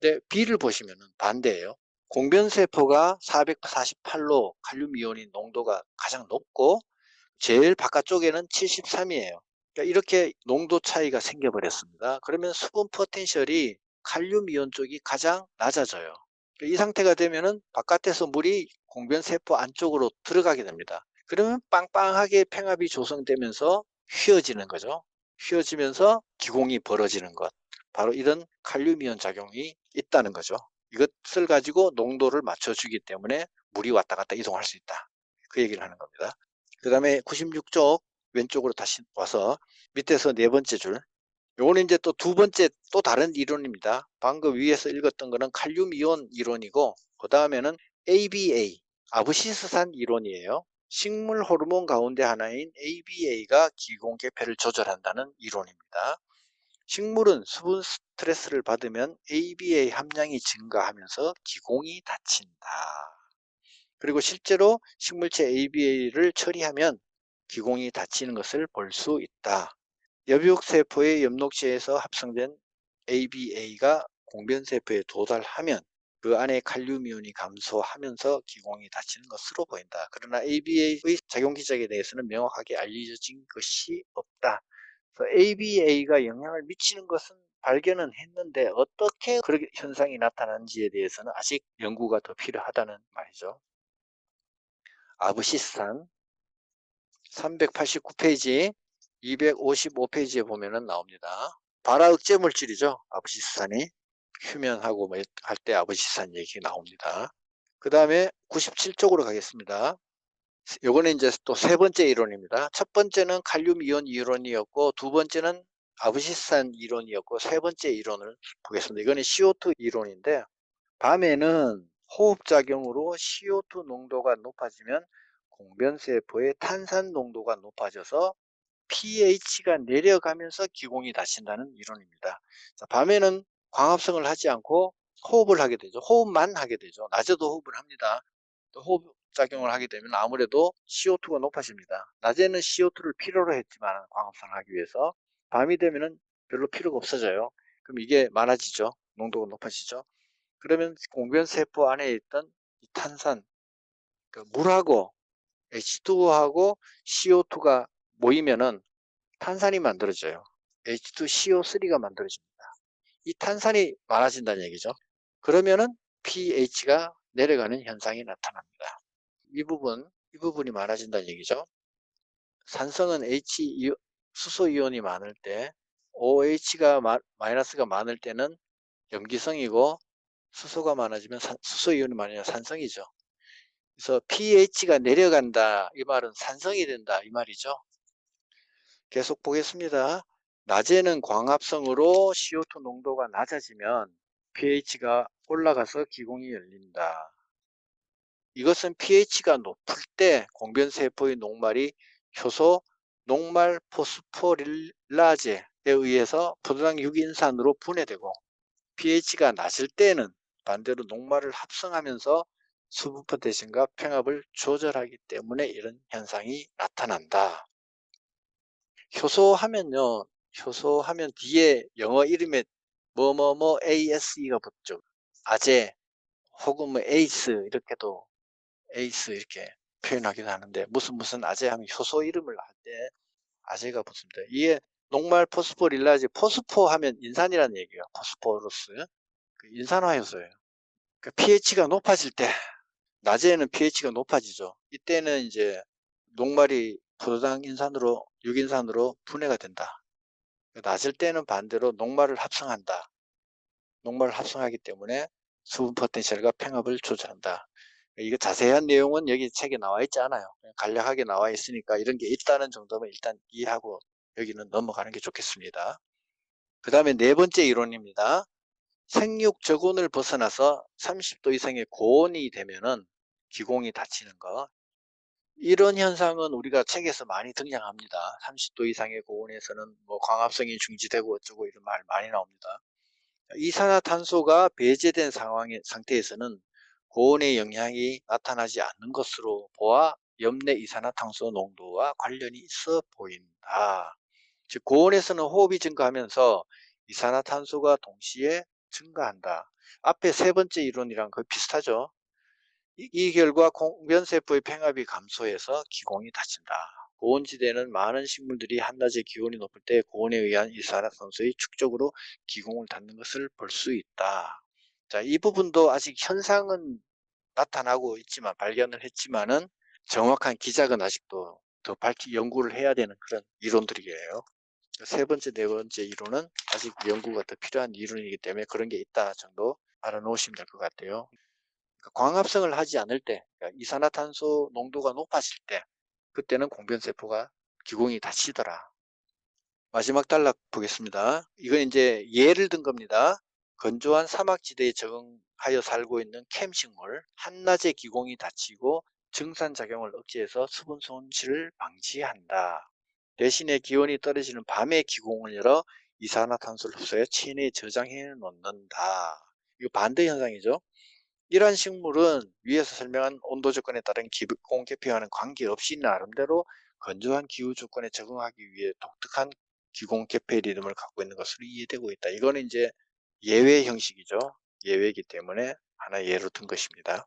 근데 B를 보시면 반대예요. 공변세포가 448로 칼륨이온인 농도가 가장 높고 제일 바깥쪽에는 73이에요. 그러니까 이렇게 농도 차이가 생겨버렸습니다. 그러면 수분 포텐셜이 칼륨이온 쪽이 가장 낮아져요. 이 상태가 되면은 바깥에서 물이 공변세포 안쪽으로 들어가게 됩니다. 그러면 빵빵하게 팽합이 조성되면서 휘어지는 거죠. 휘어지면서 기공이 벌어지는 것. 바로 이런 칼륨이온 작용이 있다는 거죠. 이것을 가지고 농도를 맞춰주기 때문에 물이 왔다 갔다 이동할 수 있다. 그 얘기를 하는 겁니다. 그 다음에 96쪽 왼쪽으로 다시 와서 밑에서 네 번째 줄. 요거는 이제 또 두 번째 또 다른 이론입니다. 방금 위에서 읽었던 거는 칼륨 이온 이론이고 그 다음에는 ABA, 아브시스산 이론이에요. 식물 호르몬 가운데 하나인 ABA가 기공 개폐를 조절한다는 이론입니다. 식물은 수분 스트레스를 받으면 ABA 함량이 증가하면서 기공이 닫힌다. 그리고 실제로 식물체 ABA를 처리하면 기공이 닫히는 것을 볼 수 있다. 엽육세포의 엽록체에서 합성된 ABA가 공변세포에 도달하면 그 안에 칼륨이온이 감소하면서 기공이 닫히는 것으로 보인다. 그러나 ABA의 작용 기작에 대해서는 명확하게 알려진 것이 없다. ABA가 영향을 미치는 것은 발견은 했는데 어떻게 그런 현상이 나타나는지에 대해서는 아직 연구가 더 필요하다는 말이죠. 아브시스산 389페이지, 255페이지에 보면은 나옵니다. 발화억제 물질이죠. 아브시스산이. 휴면하고 뭐 할 때 아브시스산 얘기 나옵니다. 그 다음에 97쪽으로 가겠습니다. 요거는 이제 또 세 번째 이론입니다. 첫 번째는 칼륨 이온 이론이었고 두 번째는 아브시스산 이론이었고 세 번째 이론을 보겠습니다. 이거는 CO2 이론인데 밤에는 호흡작용으로 CO2 농도가 높아지면 공변세포의 탄산 농도가 높아져서 pH가 내려가면서 기공이 닫힌다는 이론입니다. 자, 밤에는 광합성을 하지 않고 호흡을 하게 되죠. 호흡만 하게 되죠. 낮에도 호흡을 합니다. 또 호흡 작용을 하게 되면 아무래도 CO2가 높아집니다. 낮에는 CO2를 필요로 했지만 광합성을 하기 위해서 밤이 되면은 별로 필요가 없어져요. 그럼 이게 많아지죠. 농도가 높아지죠. 그러면 공변세포 안에 있던 이 탄산, 그 물하고 H2O하고 CO2가 모이면은 탄산이 만들어져요. H2CO3가 만들어집니다. 이 탄산이 많아진다는 얘기죠. 그러면은 pH가 내려가는 현상이 나타납니다. 이 부분이 많아진다는 얘기죠. 산성은 수소 이온이 많을 때, OH가 마이너스가 많을 때는 염기성이고, 수소가 많아지면 수소 이온이 많으면 산성이죠. 그래서 pH가 내려간다, 이 말은 산성이 된다, 이 말이죠. 계속 보겠습니다. 낮에는 광합성으로 CO2 농도가 낮아지면 pH가 올라가서 기공이 열린다. 이것은 pH가 높을 때 공변세포의 녹말이 효소 녹말 포스포릴라제에 의해서 포도당 유기인산으로 분해되고, pH가 낮을 때는 반대로 녹말을 합성하면서 수분 포텐션과 평합을 조절하기 때문에 이런 현상이 나타난다. 효소하면요, 효소하면 뒤에 영어 이름에 뭐뭐뭐 ASE가 붙죠. 아제 혹은 뭐 에이스 이렇게도 에이스 이렇게 표현하기도 하는데, 무슨 아제 하면 효소 이름을 할 때 아제가 붙습니다. 이게 녹말 포스포릴라제, 포스포 하면 인산이라는 얘기예요. 포스포러스, 그 인산화 효소예요. 그 pH가 높아질 때, 낮에는 pH가 높아지죠. 이때는 이제 녹말이 포도당 인산으로 유기인산으로 분해가 된다. 낮을 때는 반대로 녹말을 합성한다. 녹말을 합성하기 때문에 수분 포텐셜과 평합을 조절한다. 이거 자세한 내용은 여기 책에 나와 있지 않아요. 간략하게 나와 있으니까 이런 게 있다는 정도면 일단 이해하고 여기는 넘어가는 게 좋겠습니다. 그 다음에 네 번째 이론입니다. 생육 저온을 벗어나서 30도 이상의 고온이 되면은 기공이 닫히는 거. 이런 현상은 우리가 책에서 많이 등장합니다. 30도 이상의 고온에서는 뭐 광합성이 중지되고 어쩌고 이런 말 많이 나옵니다. 이산화탄소가 배제된 상태에서는 고온의 영향이 나타나지 않는 것으로 보아 엽내 이산화탄소 농도와 관련이 있어 보인다. 즉 고온에서는 호흡이 증가하면서 이산화탄소가 동시에 증가한다. 앞에 세 번째 이론이랑 거의 비슷하죠. 이 결과 공변세포의 평합이 감소해서 기공이 닫힌다. 고온지대는 많은 식물들이 한낮에 기온이 높을 때 고온에 의한 이산화탄소의 축적으로 기공을 닫는 것을 볼 수 있다. 자, 이 부분도 아직 현상은 나타나고 있지만, 발견을 했지만은 정확한 기작은 아직도 더 연구를 해야 되는 그런 이론들이에요. 세 번째, 네 번째 이론은 아직 연구가 더 필요한 이론이기 때문에 그런 게 있다 정도 알아놓으시면 될 것 같아요. 광합성을 하지 않을 때, 그러니까 이산화탄소 농도가 높아질 때, 그때는 공변세포가 기공이 닫히더라. 마지막 단락 보겠습니다. 이건 이제 예를 든 겁니다. 건조한 사막지대에 적응하여 살고 있는 캠식물, 한낮에 기공이 닫히고 증산작용을 억제해서 수분 손실을 방지한다. 대신에 기온이 떨어지는 밤에 기공을 열어 이산화탄소를 흡수해 체내에 저장해 놓는다. 이거 반대 현상이죠. 이러한 식물은 위에서 설명한 온도 조건에 따른 기공 계피와는 관계없이 나름대로 건조한 기후 조건에 적응하기 위해 독특한 기공 계피 리듬을 갖고 있는 것으로 이해되고 있다. 이거는 이제 예외 형식이죠. 예외이기 때문에 하나 예로 든 것입니다.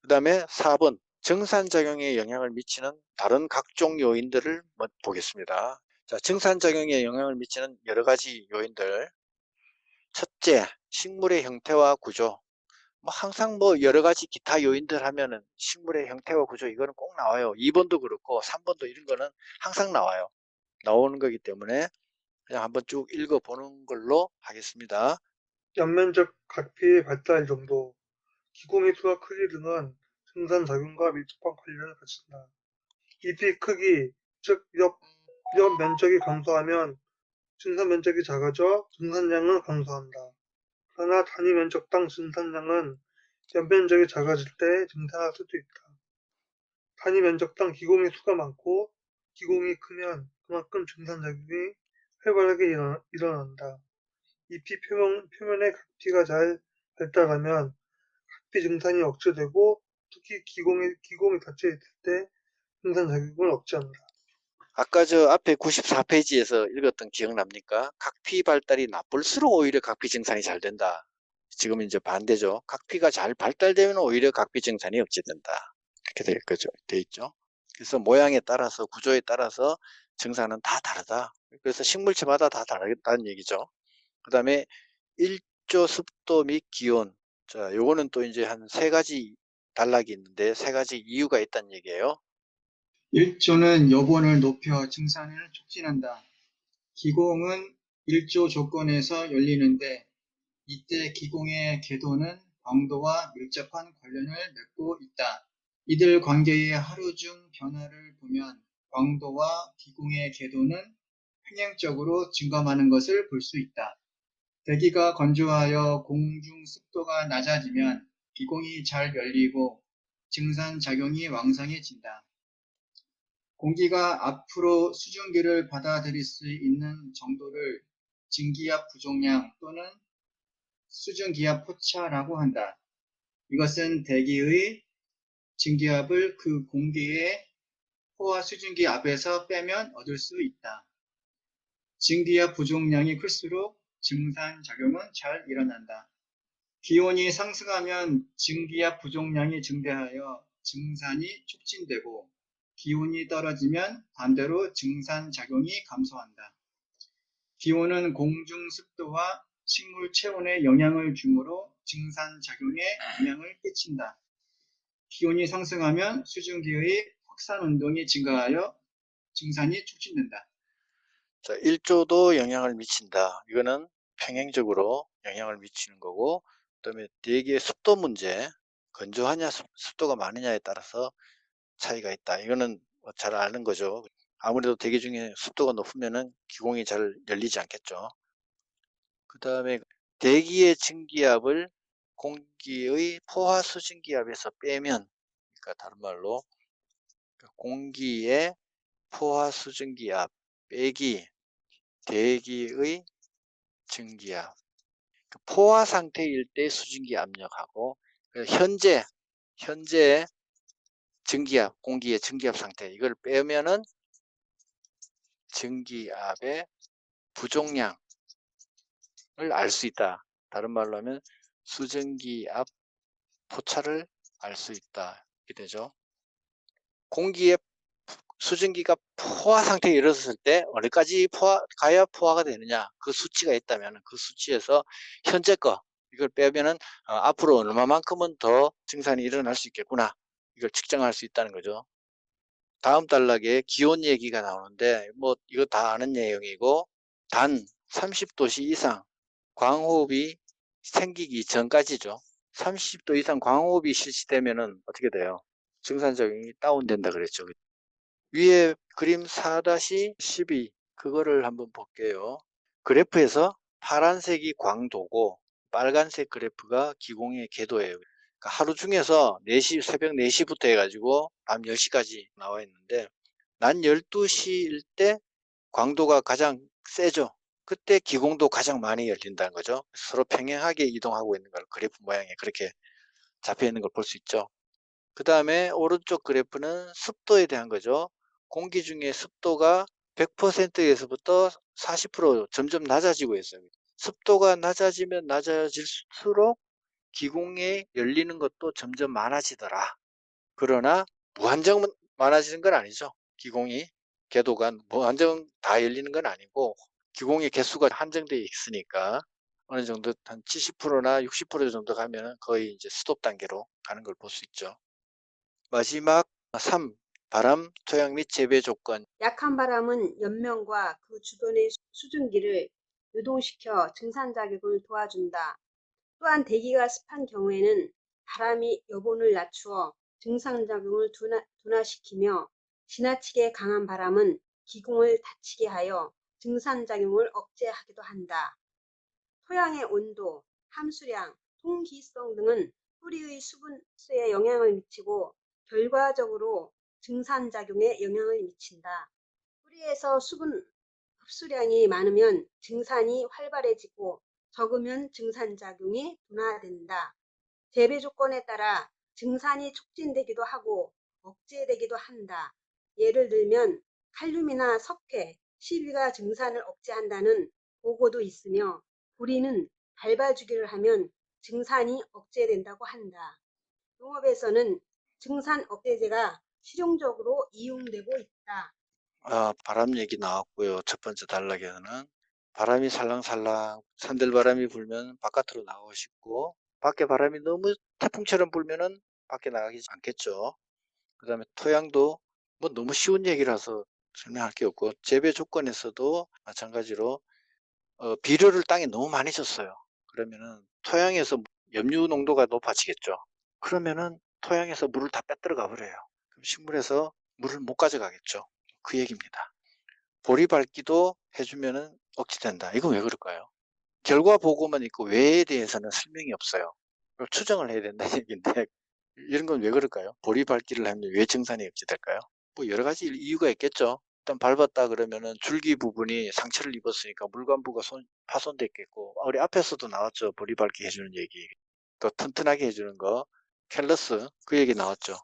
그 다음에 4번 증산작용에 영향을 미치는 다른 각종 요인들을 보겠습니다. 자, 증산작용에 영향을 미치는 여러 가지 요인들. 첫째, 식물의 형태와 구조. 뭐 항상 뭐 여러 가지 기타 요인들 하면은 식물의 형태와 구조 이거는 꼭 나와요. 2번도 그렇고 3번도 이런 거는 항상 나와요. 나오는 거기 때문에 그냥 한번 쭉 읽어보는 걸로 하겠습니다. 연면적 각피의 발달 정도, 기공의 수와 크기 등은 증산작용과 밀접한 관련을 가진다. 잎의 크기, 즉 엽 면적이 감소하면 증산 면적이 작아져 증산량은 감소한다. 그러나 단위 면적당 증산량은 연면적이 작아질 때 증산할 수도 있다. 단위 면적당 기공의 수가 많고 기공이 크면 그만큼 증산작용이 활발하게 일어난다. 잎이 표면에 각피가 잘 발달하면 각피 증산이 억제되고 특히 기공이 닫혀 있을 때 증산작용을 억제한다. 아까 저 앞에 94페이지에서 읽었던 기억납니까? 각피 발달이 나쁠수록 오히려 각피 증산이 잘 된다. 지금은 이제 반대죠. 각피가 잘 발달되면 오히려 각피 증산이 억제된다. 이렇게 돼 있죠. 그래서 모양에 따라서 구조에 따라서 증상은 다 다르다. 그래서 식물체마다 다 다르다는 얘기죠. 그다음에 일조 습도 및 기온. 자, 요거는 또 이제 한 3가지 단락이 있는데 3가지 이유가 있다는 얘기예요. 일조는 여본을 높여 증산을 촉진한다. 기공은 일조 조건에서 열리는데 이때 기공의 궤도는 광도와 밀접한 관련을 맺고 있다. 이들 관계의 하루 중 변화를 보면 광도와 기공의 궤도는 평행적으로 증감하는 것을 볼 수 있다. 대기가 건조하여 공중 습도가 낮아지면 기공이 잘 열리고 증산작용이 왕성해진다. 공기가 앞으로 수증기를 받아들일 수 있는 정도를 증기압 부종량 또는 수증기압 포차라고 한다. 이것은 대기의 증기압을 그 공기의 포화 수증기 압에서 빼면 얻을 수 있다. 증기압 부종량이 클수록 증산작용은 잘 일어난다. 기온이 상승하면 증기압 부종량이 증대하여 증산이 촉진되고 기온이 떨어지면 반대로 증산작용이 감소한다. 기온은 공중 습도와 식물 체온에 영향을 주므로 증산작용에 영향을 끼친다. 기온이 상승하면 수증기의 확산 운동이 증가하여 증산이 촉진된다. 자, 일조도 영향을 미친다. 이거는 평행적으로 영향을 미치는 거고, 그다음에 대기의 습도 문제, 건조하냐 습도가 많으냐에 따라서 차이가 있다. 이거는 뭐 잘 아는 거죠. 아무래도 대기 중에 습도가 높으면은 기공이 잘 열리지 않겠죠. 그다음에 대기의 증기압을 공기의 포화 수증기압에서 빼면, 그러니까 다른 말로 공기의 포화 수증기압 빼기 대기의 증기압. 포화 상태일 때 수증기 압력하고 현재 증기압, 공기의 증기압 상태, 이걸 빼면은 증기압의 부종량을 알 수 있다. 다른 말로 하면 수증기압 포차를 알 수 있다. 이렇게 되죠. 공기의 수증기가 포화 상태에 이르렀을 때 어디까지 가야 포화가 되느냐, 그 수치가 있다면 그 수치에서 현재 거 이걸 빼면은 앞으로 얼마만큼은 더 증산이 일어날 수 있겠구나, 이걸 측정할 수 있다는 거죠. 다음 단락에 기온 얘기가 나오는데 뭐 이거 다 아는 내용이고, 단 30도씨 이상 광호흡이 생기기 전까지죠. 30도 이상 광호흡이 실시되면은 어떻게 돼요? 증산작용이 다운된다 그랬죠. 위에 그림 4-12 그거를 한번 볼게요. 그래프에서 파란색이 광도고 빨간색 그래프가 기공의 궤도예요. 그러니까 하루 중에서 4시, 새벽 4시부터 해가지고 밤 10시까지 나와 있는데, 낮 12시일 때 광도가 가장 세죠. 그때 기공도 가장 많이 열린다는 거죠. 서로 평행하게 이동하고 있는 걸 그래프 모양에 그렇게 잡혀 있는 걸 볼 수 있죠. 그 다음에 오른쪽 그래프는 습도에 대한 거죠. 공기 중에 습도가 100%에서부터 40% 점점 낮아지고 있어요. 습도가 낮아지면 낮아질수록 기공에 열리는 것도 점점 많아지더라. 그러나 무한정 많아지는 건 아니죠. 기공이 궤도가 무한정 다 열리는 건 아니고 기공의 개수가 한정되어 있으니까 어느 정도 한 70%나 60% 정도 가면 거의 이제 스톱 단계로 가는 걸 볼 수 있죠. 마지막 3. 바람, 토양 및 재배 조건. 약한 바람은 연면과 그 주변의 수증기를 유동시켜 증산작용을 도와준다. 또한 대기가 습한 경우에는 바람이 여본을 낮추어 증산작용을 둔화시키며 지나치게 강한 바람은 기공을 닫히게 하여 증산작용을 억제하기도 한다. 토양의 온도, 함수량, 통기성 등은 뿌리의 수분수에 영향을 미치고 결과적으로 증산작용에 영향을 미친다. 뿌리에서 수분 흡수량이 많으면 증산이 활발해지고 적으면 증산작용이 둔화된다. 재배 조건에 따라 증산이 촉진되기도 하고 억제되기도 한다. 예를 들면 칼륨이나 석회, 시비가 증산을 억제한다는 보고도 있으며, 우리는 밟아주기를 하면 증산이 억제된다고 한다. 농업에서는 증산 억제제가 실용적으로 이용되고 있다. 바람 얘기 나왔고요. 첫 번째 단락에서는 바람이 살랑살랑 산들바람이 불면 바깥으로 나가고 싶고 밖에 바람이 너무 태풍처럼 불면은 밖에 나가기 않겠죠. 그 다음에 토양도 뭐 너무 쉬운 얘기라서 설명할 게 없고 재배 조건에서도 마찬가지로 비료를 땅에 너무 많이 줬어요. 그러면은 토양에서 염류 농도가 높아지겠죠. 그러면은 토양에서 물을 다 빼들어가 버려요. 그럼 식물에서 물을 못 가져가겠죠. 그 얘기입니다. 보리 밟기도 해주면은 억제된다. 이건 왜 그럴까요? 결과 보고만 있고 왜에 대해서는 설명이 없어요. 그럼 추정을 해야 된다는 얘기인데 이런 건 왜 그럴까요? 보리 밟기를 하면 왜 증산이 억제될까요? 뭐 여러 가지 이유가 있겠죠. 일단 밟았다 그러면은 줄기 부분이 상처를 입었으니까 물관부가 파손됐겠고 우리 앞에서도 나왔죠. 보리 밟기 해주는 얘기. 또 튼튼하게 해주는 거 캘러스 그 얘기 나왔죠.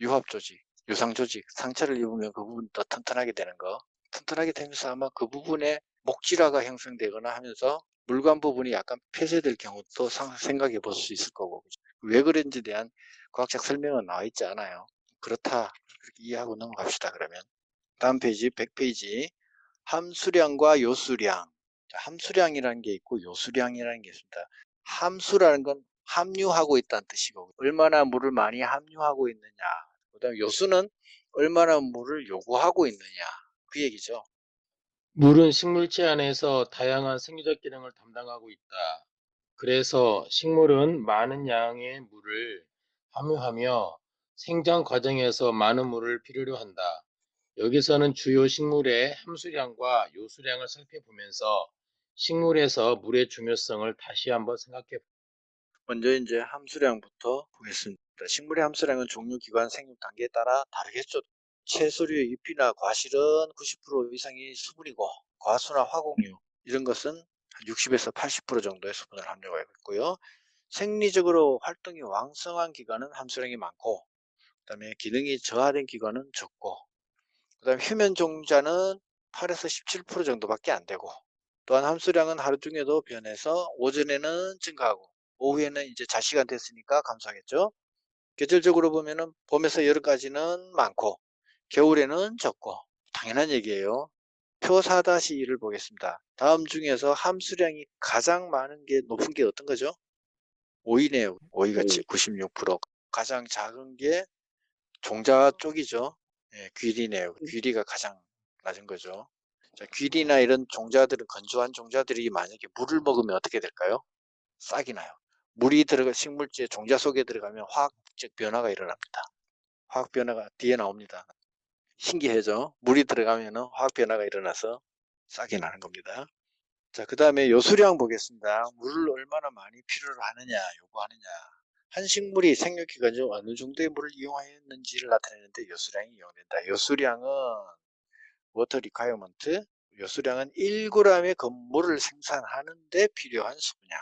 유합 조직, 유상 조직 상처를 입으면 그 부분 더 튼튼하게 되는 거. 튼튼하게 되면서 아마 그 부분에 목질화가 형성되거나 하면서 물관 부분이 약간 폐쇄될 경우도 생각해 볼 수 있을 거고 왜 그런지에 대한 과학적 설명은 나와 있지 않아요. 그렇다 그렇게 이해하고 넘어갑시다. 그러면 다음 페이지 100페이지 함수량과 요수량. 자, 함수량이라는 게 있고 요수량이라는 게 있습니다. 함수라는 건 함유하고 있다는 뜻이고 얼마나 물을 많이 함유하고 있느냐. 그 다음에 요수는 얼마나 물을 요구하고 있느냐. 그 얘기죠. 물은 식물체 안에서 다양한 생리적 기능을 담당하고 있다. 그래서 식물은 많은 양의 물을 함유하며 생장 과정에서 많은 물을 필요로 한다. 여기서는 주요 식물의 함수량과 요수량을 살펴보면서 식물에서 물의 중요성을 다시 한번 생각해 봅니다. 먼저 이제 함수량부터 보겠습니다. 식물의 함수량은 종류, 기관, 생육 단계에 따라 다르겠죠. 채소류의 잎이나 과실은 90% 이상이 수분이고 과수나 화곡류 이런 것은 60에서 80% 정도의 수분을 함유하고 있고요. 생리적으로 활동이 왕성한 기관은 함수량이 많고 그다음에 기능이 저하된 기관은 적고 그다음에 휴면 종자는 8에서 17% 정도밖에 안 되고 또한 함수량은 하루 중에도 변해서 오전에는 증가하고 오후에는 이제 자시간 됐으니까 감소하겠죠. 계절적으로 보면은 봄에서 여름까지는 많고 겨울에는 적고 당연한 얘기예요. 표 4-1을 보겠습니다. 다음 중에서 함수량이 가장 많은 게 높은 게 어떤 거죠? 오이네요. 오이가 96%. 가장 작은 게 종자 쪽이죠. 예, 귀리네요. 귀리가 가장 낮은 거죠. 자, 귀리나 이런 종자들은 건조한 종자들이 만약에 물을 먹으면 어떻게 될까요? 싹이 나요. 물이 들어가 식물지의 종자 속에 들어가면 화학적 변화가 일어납니다. 화학 변화가 뒤에 나옵니다. 신기하죠? 물이 들어가면 화학 변화가 일어나서 싹이 나는 겁니다. 자, 그 다음에 요수량 보겠습니다. 물을 얼마나 많이 필요로 하느냐, 요구하느냐. 한 식물이 생육기간 중 어느 정도의 물을 이용하였는지를 나타내는데 요수량이 이용된다. 요수량은 water requirement, 요수량은 1g의 건물을 생산하는데 필요한 수분량.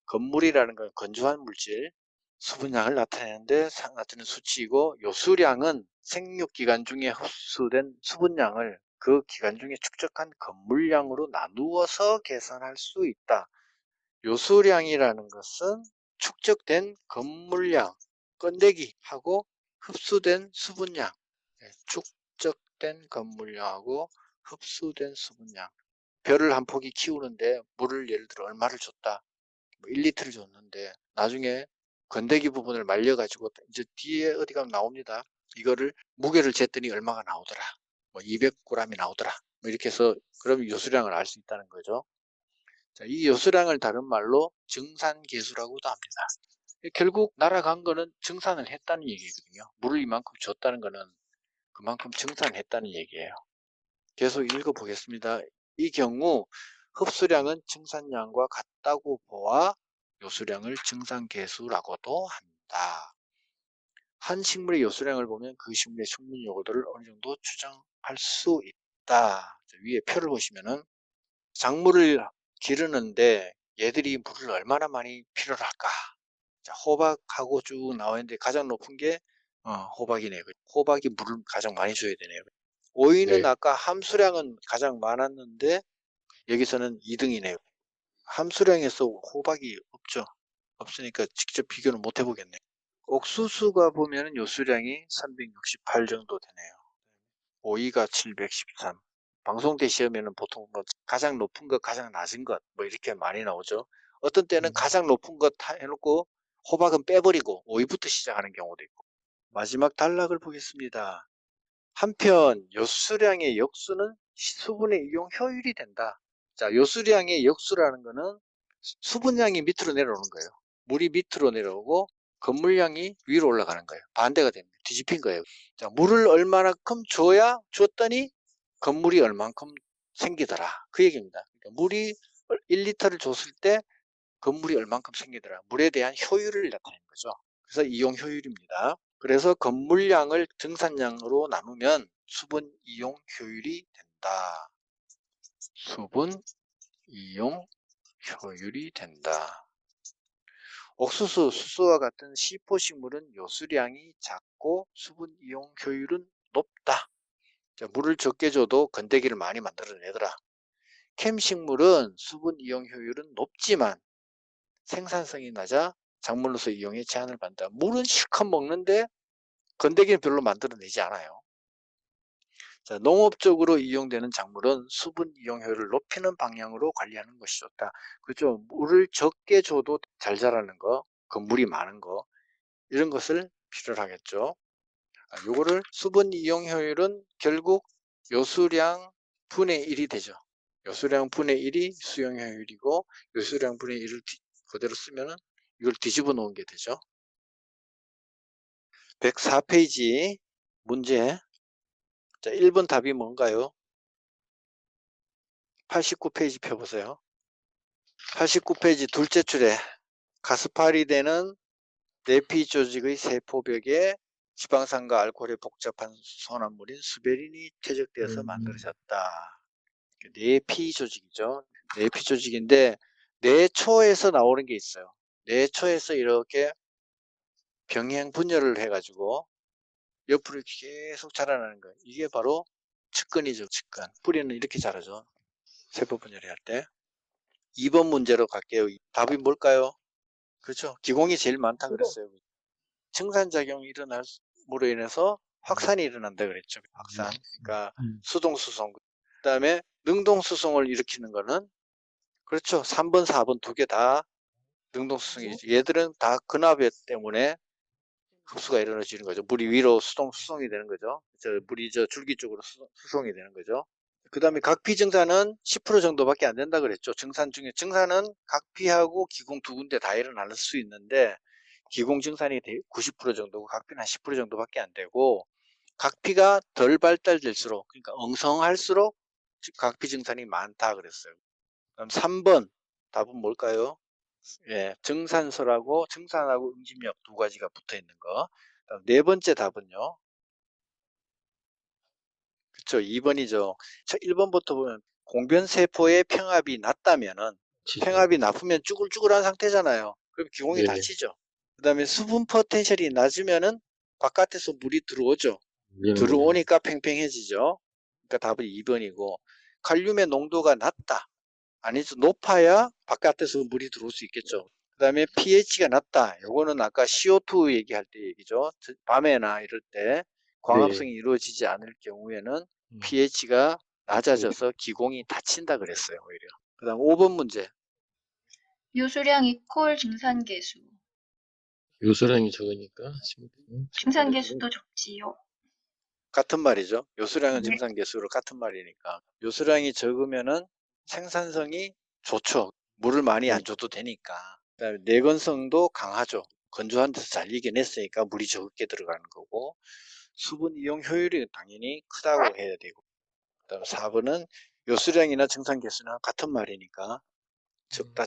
건물이라는 건 건조한 물질, 수분량을 나타내는데 나타내는 수치이고 요수량은 생육기간 중에 흡수된 수분량을 그 기간 중에 축적한 건물량으로 나누어서 계산할 수 있다. 요수량이라는 것은 축적된 건물량, 건더기하고 흡수된 수분량, 축적된 건물량하고 흡수된 수분량. 벼를 한 포기 키우는데 물을 예를 들어 얼마를 줬다. 1리터를 줬는데 나중에 건더기 부분을 말려가지고 이제 뒤에 어디 가면 나옵니다. 이거를 무게를 쟀더니 얼마가 나오더라. 200g이 나오더라. 이렇게 해서 그럼 요수량을 알 수 있다는 거죠. 자, 이 요수량을 다른 말로 증산계수라고도 합니다. 결국 날아간 거는 증산을 했다는 얘기거든요. 물을 이만큼 줬다는 거는 그만큼 증산했다는 얘기예요. 계속 읽어보겠습니다. 이 경우 흡수량은 증산량과 같다고 보아 요수량을 증산계수라고도 한다. 한 식물의 요수량을 보면 그 식물의 식물 요구도를 어느 정도 추정할 수 있다. 위에 표를 보시면은 작물을 기르는데 얘들이 물을 얼마나 많이 필요로 할까? 자, 호박하고 쭉 나오는데 가장 높은 게 호박이네요. 호박이 물을 가장 많이 줘야 되네요. 오이는 네. 아까 함수량은 가장 많았는데 여기서는 2등이네요. 함수량에서 호박이 없죠. 없으니까 직접 비교는 못 해보겠네요. 옥수수가 보면은 요수량이 368 정도 되네요. 오이가 713. 방송 때 시험에는 보통 뭐 가장 높은 것, 가장 낮은 것, 뭐 이렇게 많이 나오죠. 어떤 때는 가장 높은 것 해놓고 호박은 빼버리고 오이부터 시작하는 경우도 있고. 마지막 단락을 보겠습니다. 한편 요수량의 역수는 수분의 이용 효율이 된다. 자, 요수량의 역수라는 거는 수분량이 밑으로 내려오는 거예요. 물이 밑으로 내려오고 건물량이 위로 올라가는 거예요. 반대가 됩니다. 뒤집힌 거예요. 자, 물을 얼마만큼 줘야 줬더니 건물이 얼만큼 생기더라. 그 얘기입니다. 그러니까 물이 1리터를 줬을 때 건물이 얼만큼 생기더라. 물에 대한 효율을 나타내는 거죠. 그래서 이용 효율입니다. 그래서 건물량을 증산량으로 나누면 수분 이용 효율이 된다. 수분 이용 효율이 된다. 옥수수, 수수와 같은 시포식물은 요수량이 작고 수분 이용 효율은 높다. 자, 물을 적게 줘도 건더기를 많이 만들어내더라. 캠식물은 수분 이용 효율은 높지만 생산성이 낮아 작물로서 이용에 제한을 받는다. 물은 실컷 먹는데 건더기는 별로 만들어내지 않아요. 자, 농업적으로 이용되는 작물은 수분 이용 효율을 높이는 방향으로 관리하는 것이 좋다. 그렇죠. 물을 적게 줘도 잘 자라는 거, 건물이 많은 거, 이런 것을 필요로 하겠죠. 요거를 수분 이용 효율은 결국 요수량 분의 1이 되죠. 요수량 분의 1이 수용 효율이고 요수량 분의 1을 그대로 쓰면은 이걸 뒤집어 놓은 게 되죠. 104페이지 문제. 자, 1번 답이 뭔가요? 89페이지 펴보세요. 89페이지 둘째 줄에 가스파리되는 내피 조직의 세포벽에 지방산과 알코올의 복잡한 혼합물인 수베린이 퇴적되어서 만들어졌다. 내피 조직이죠. 내피 조직인데 내초에서 나오는 게 있어요. 내초에서 이렇게 병행 분열을 해가지고 옆으로 계속 자라나는 거예요. 이게 바로 측근이죠. 측근. 뿌리는 이렇게 자라죠. 세포 분열을 할 때. 2번 문제로 갈게요. 답이 뭘까요? 그렇죠. 기공이 제일 많다 그랬어요. 증산작용이 일어남으로 인해서 확산이 일어난다 그랬죠. 확산. 그러니까 수동수송. 그 다음에 능동수송을 일으키는 거는 그렇죠. 3번, 4번 두 개 다 능동수송이죠. 얘들은 다 근압 때문에 흡수가 일어나지는 거죠. 물이 위로 수송이 되는 거죠. 물이 줄기 쪽으로 수송이 되는 거죠. 그 다음에 각피 증산은 10% 정도밖에 안 된다 그랬죠. 증산은 각피하고 기공 두 군데 다 일어날 수 있는데 기공 증산이 90% 정도고 각피는 한 10% 정도밖에 안 되고 각피가 덜 발달될수록 그러니까 엉성할수록 각피 증산이 많다 그랬어요. 그럼 3번 답은 뭘까요? 예, 증산하고 응집력 두 가지가 붙어 있는 거. 네 번째 답은요. 그렇죠. 2번이죠. 1번부터 보면 공변세포의 평압이 낮다면은 평압이 낮으면 쭈글쭈글한 상태잖아요. 그럼 기공이 네네. 닫히죠. 그 다음에 수분 포텐셜이 낮으면은 바깥에서 물이 들어오죠. 들어오니까 팽팽해지죠. 그러니까 답은 2번이고 칼륨의 농도가 낮다. 아니죠. 높아야 바깥에서 물이 들어올 수 있겠죠. 그 다음에 pH가 낮다. 요거는 아까 CO2 얘기할 때 얘기죠. 밤에나 이럴 때 광합성이 이루어지지 않을 경우에는 pH가 낮아져서 기공이 닫힌다 그랬어요. 오히려. 그 다음 5번 문제. 요수량 이콜 증산계수. 요수량이 적으니까 증산계수도 적지요. 같은 말이죠. 요수량은 네. 증산계수로 같은 말이니까. 요수량이 적으면은 생산성이 좋죠. 물을 많이 안 줘도 되니까. 그다음에 내건성도 강하죠. 건조한 데서 잘 이겨냈으니까 물이 적게 들어가는 거고 수분 이용 효율이 당연히 크다고 해야 되고 그다음 4번은 요수량이나 증산계수는 같은 말이니까 적다.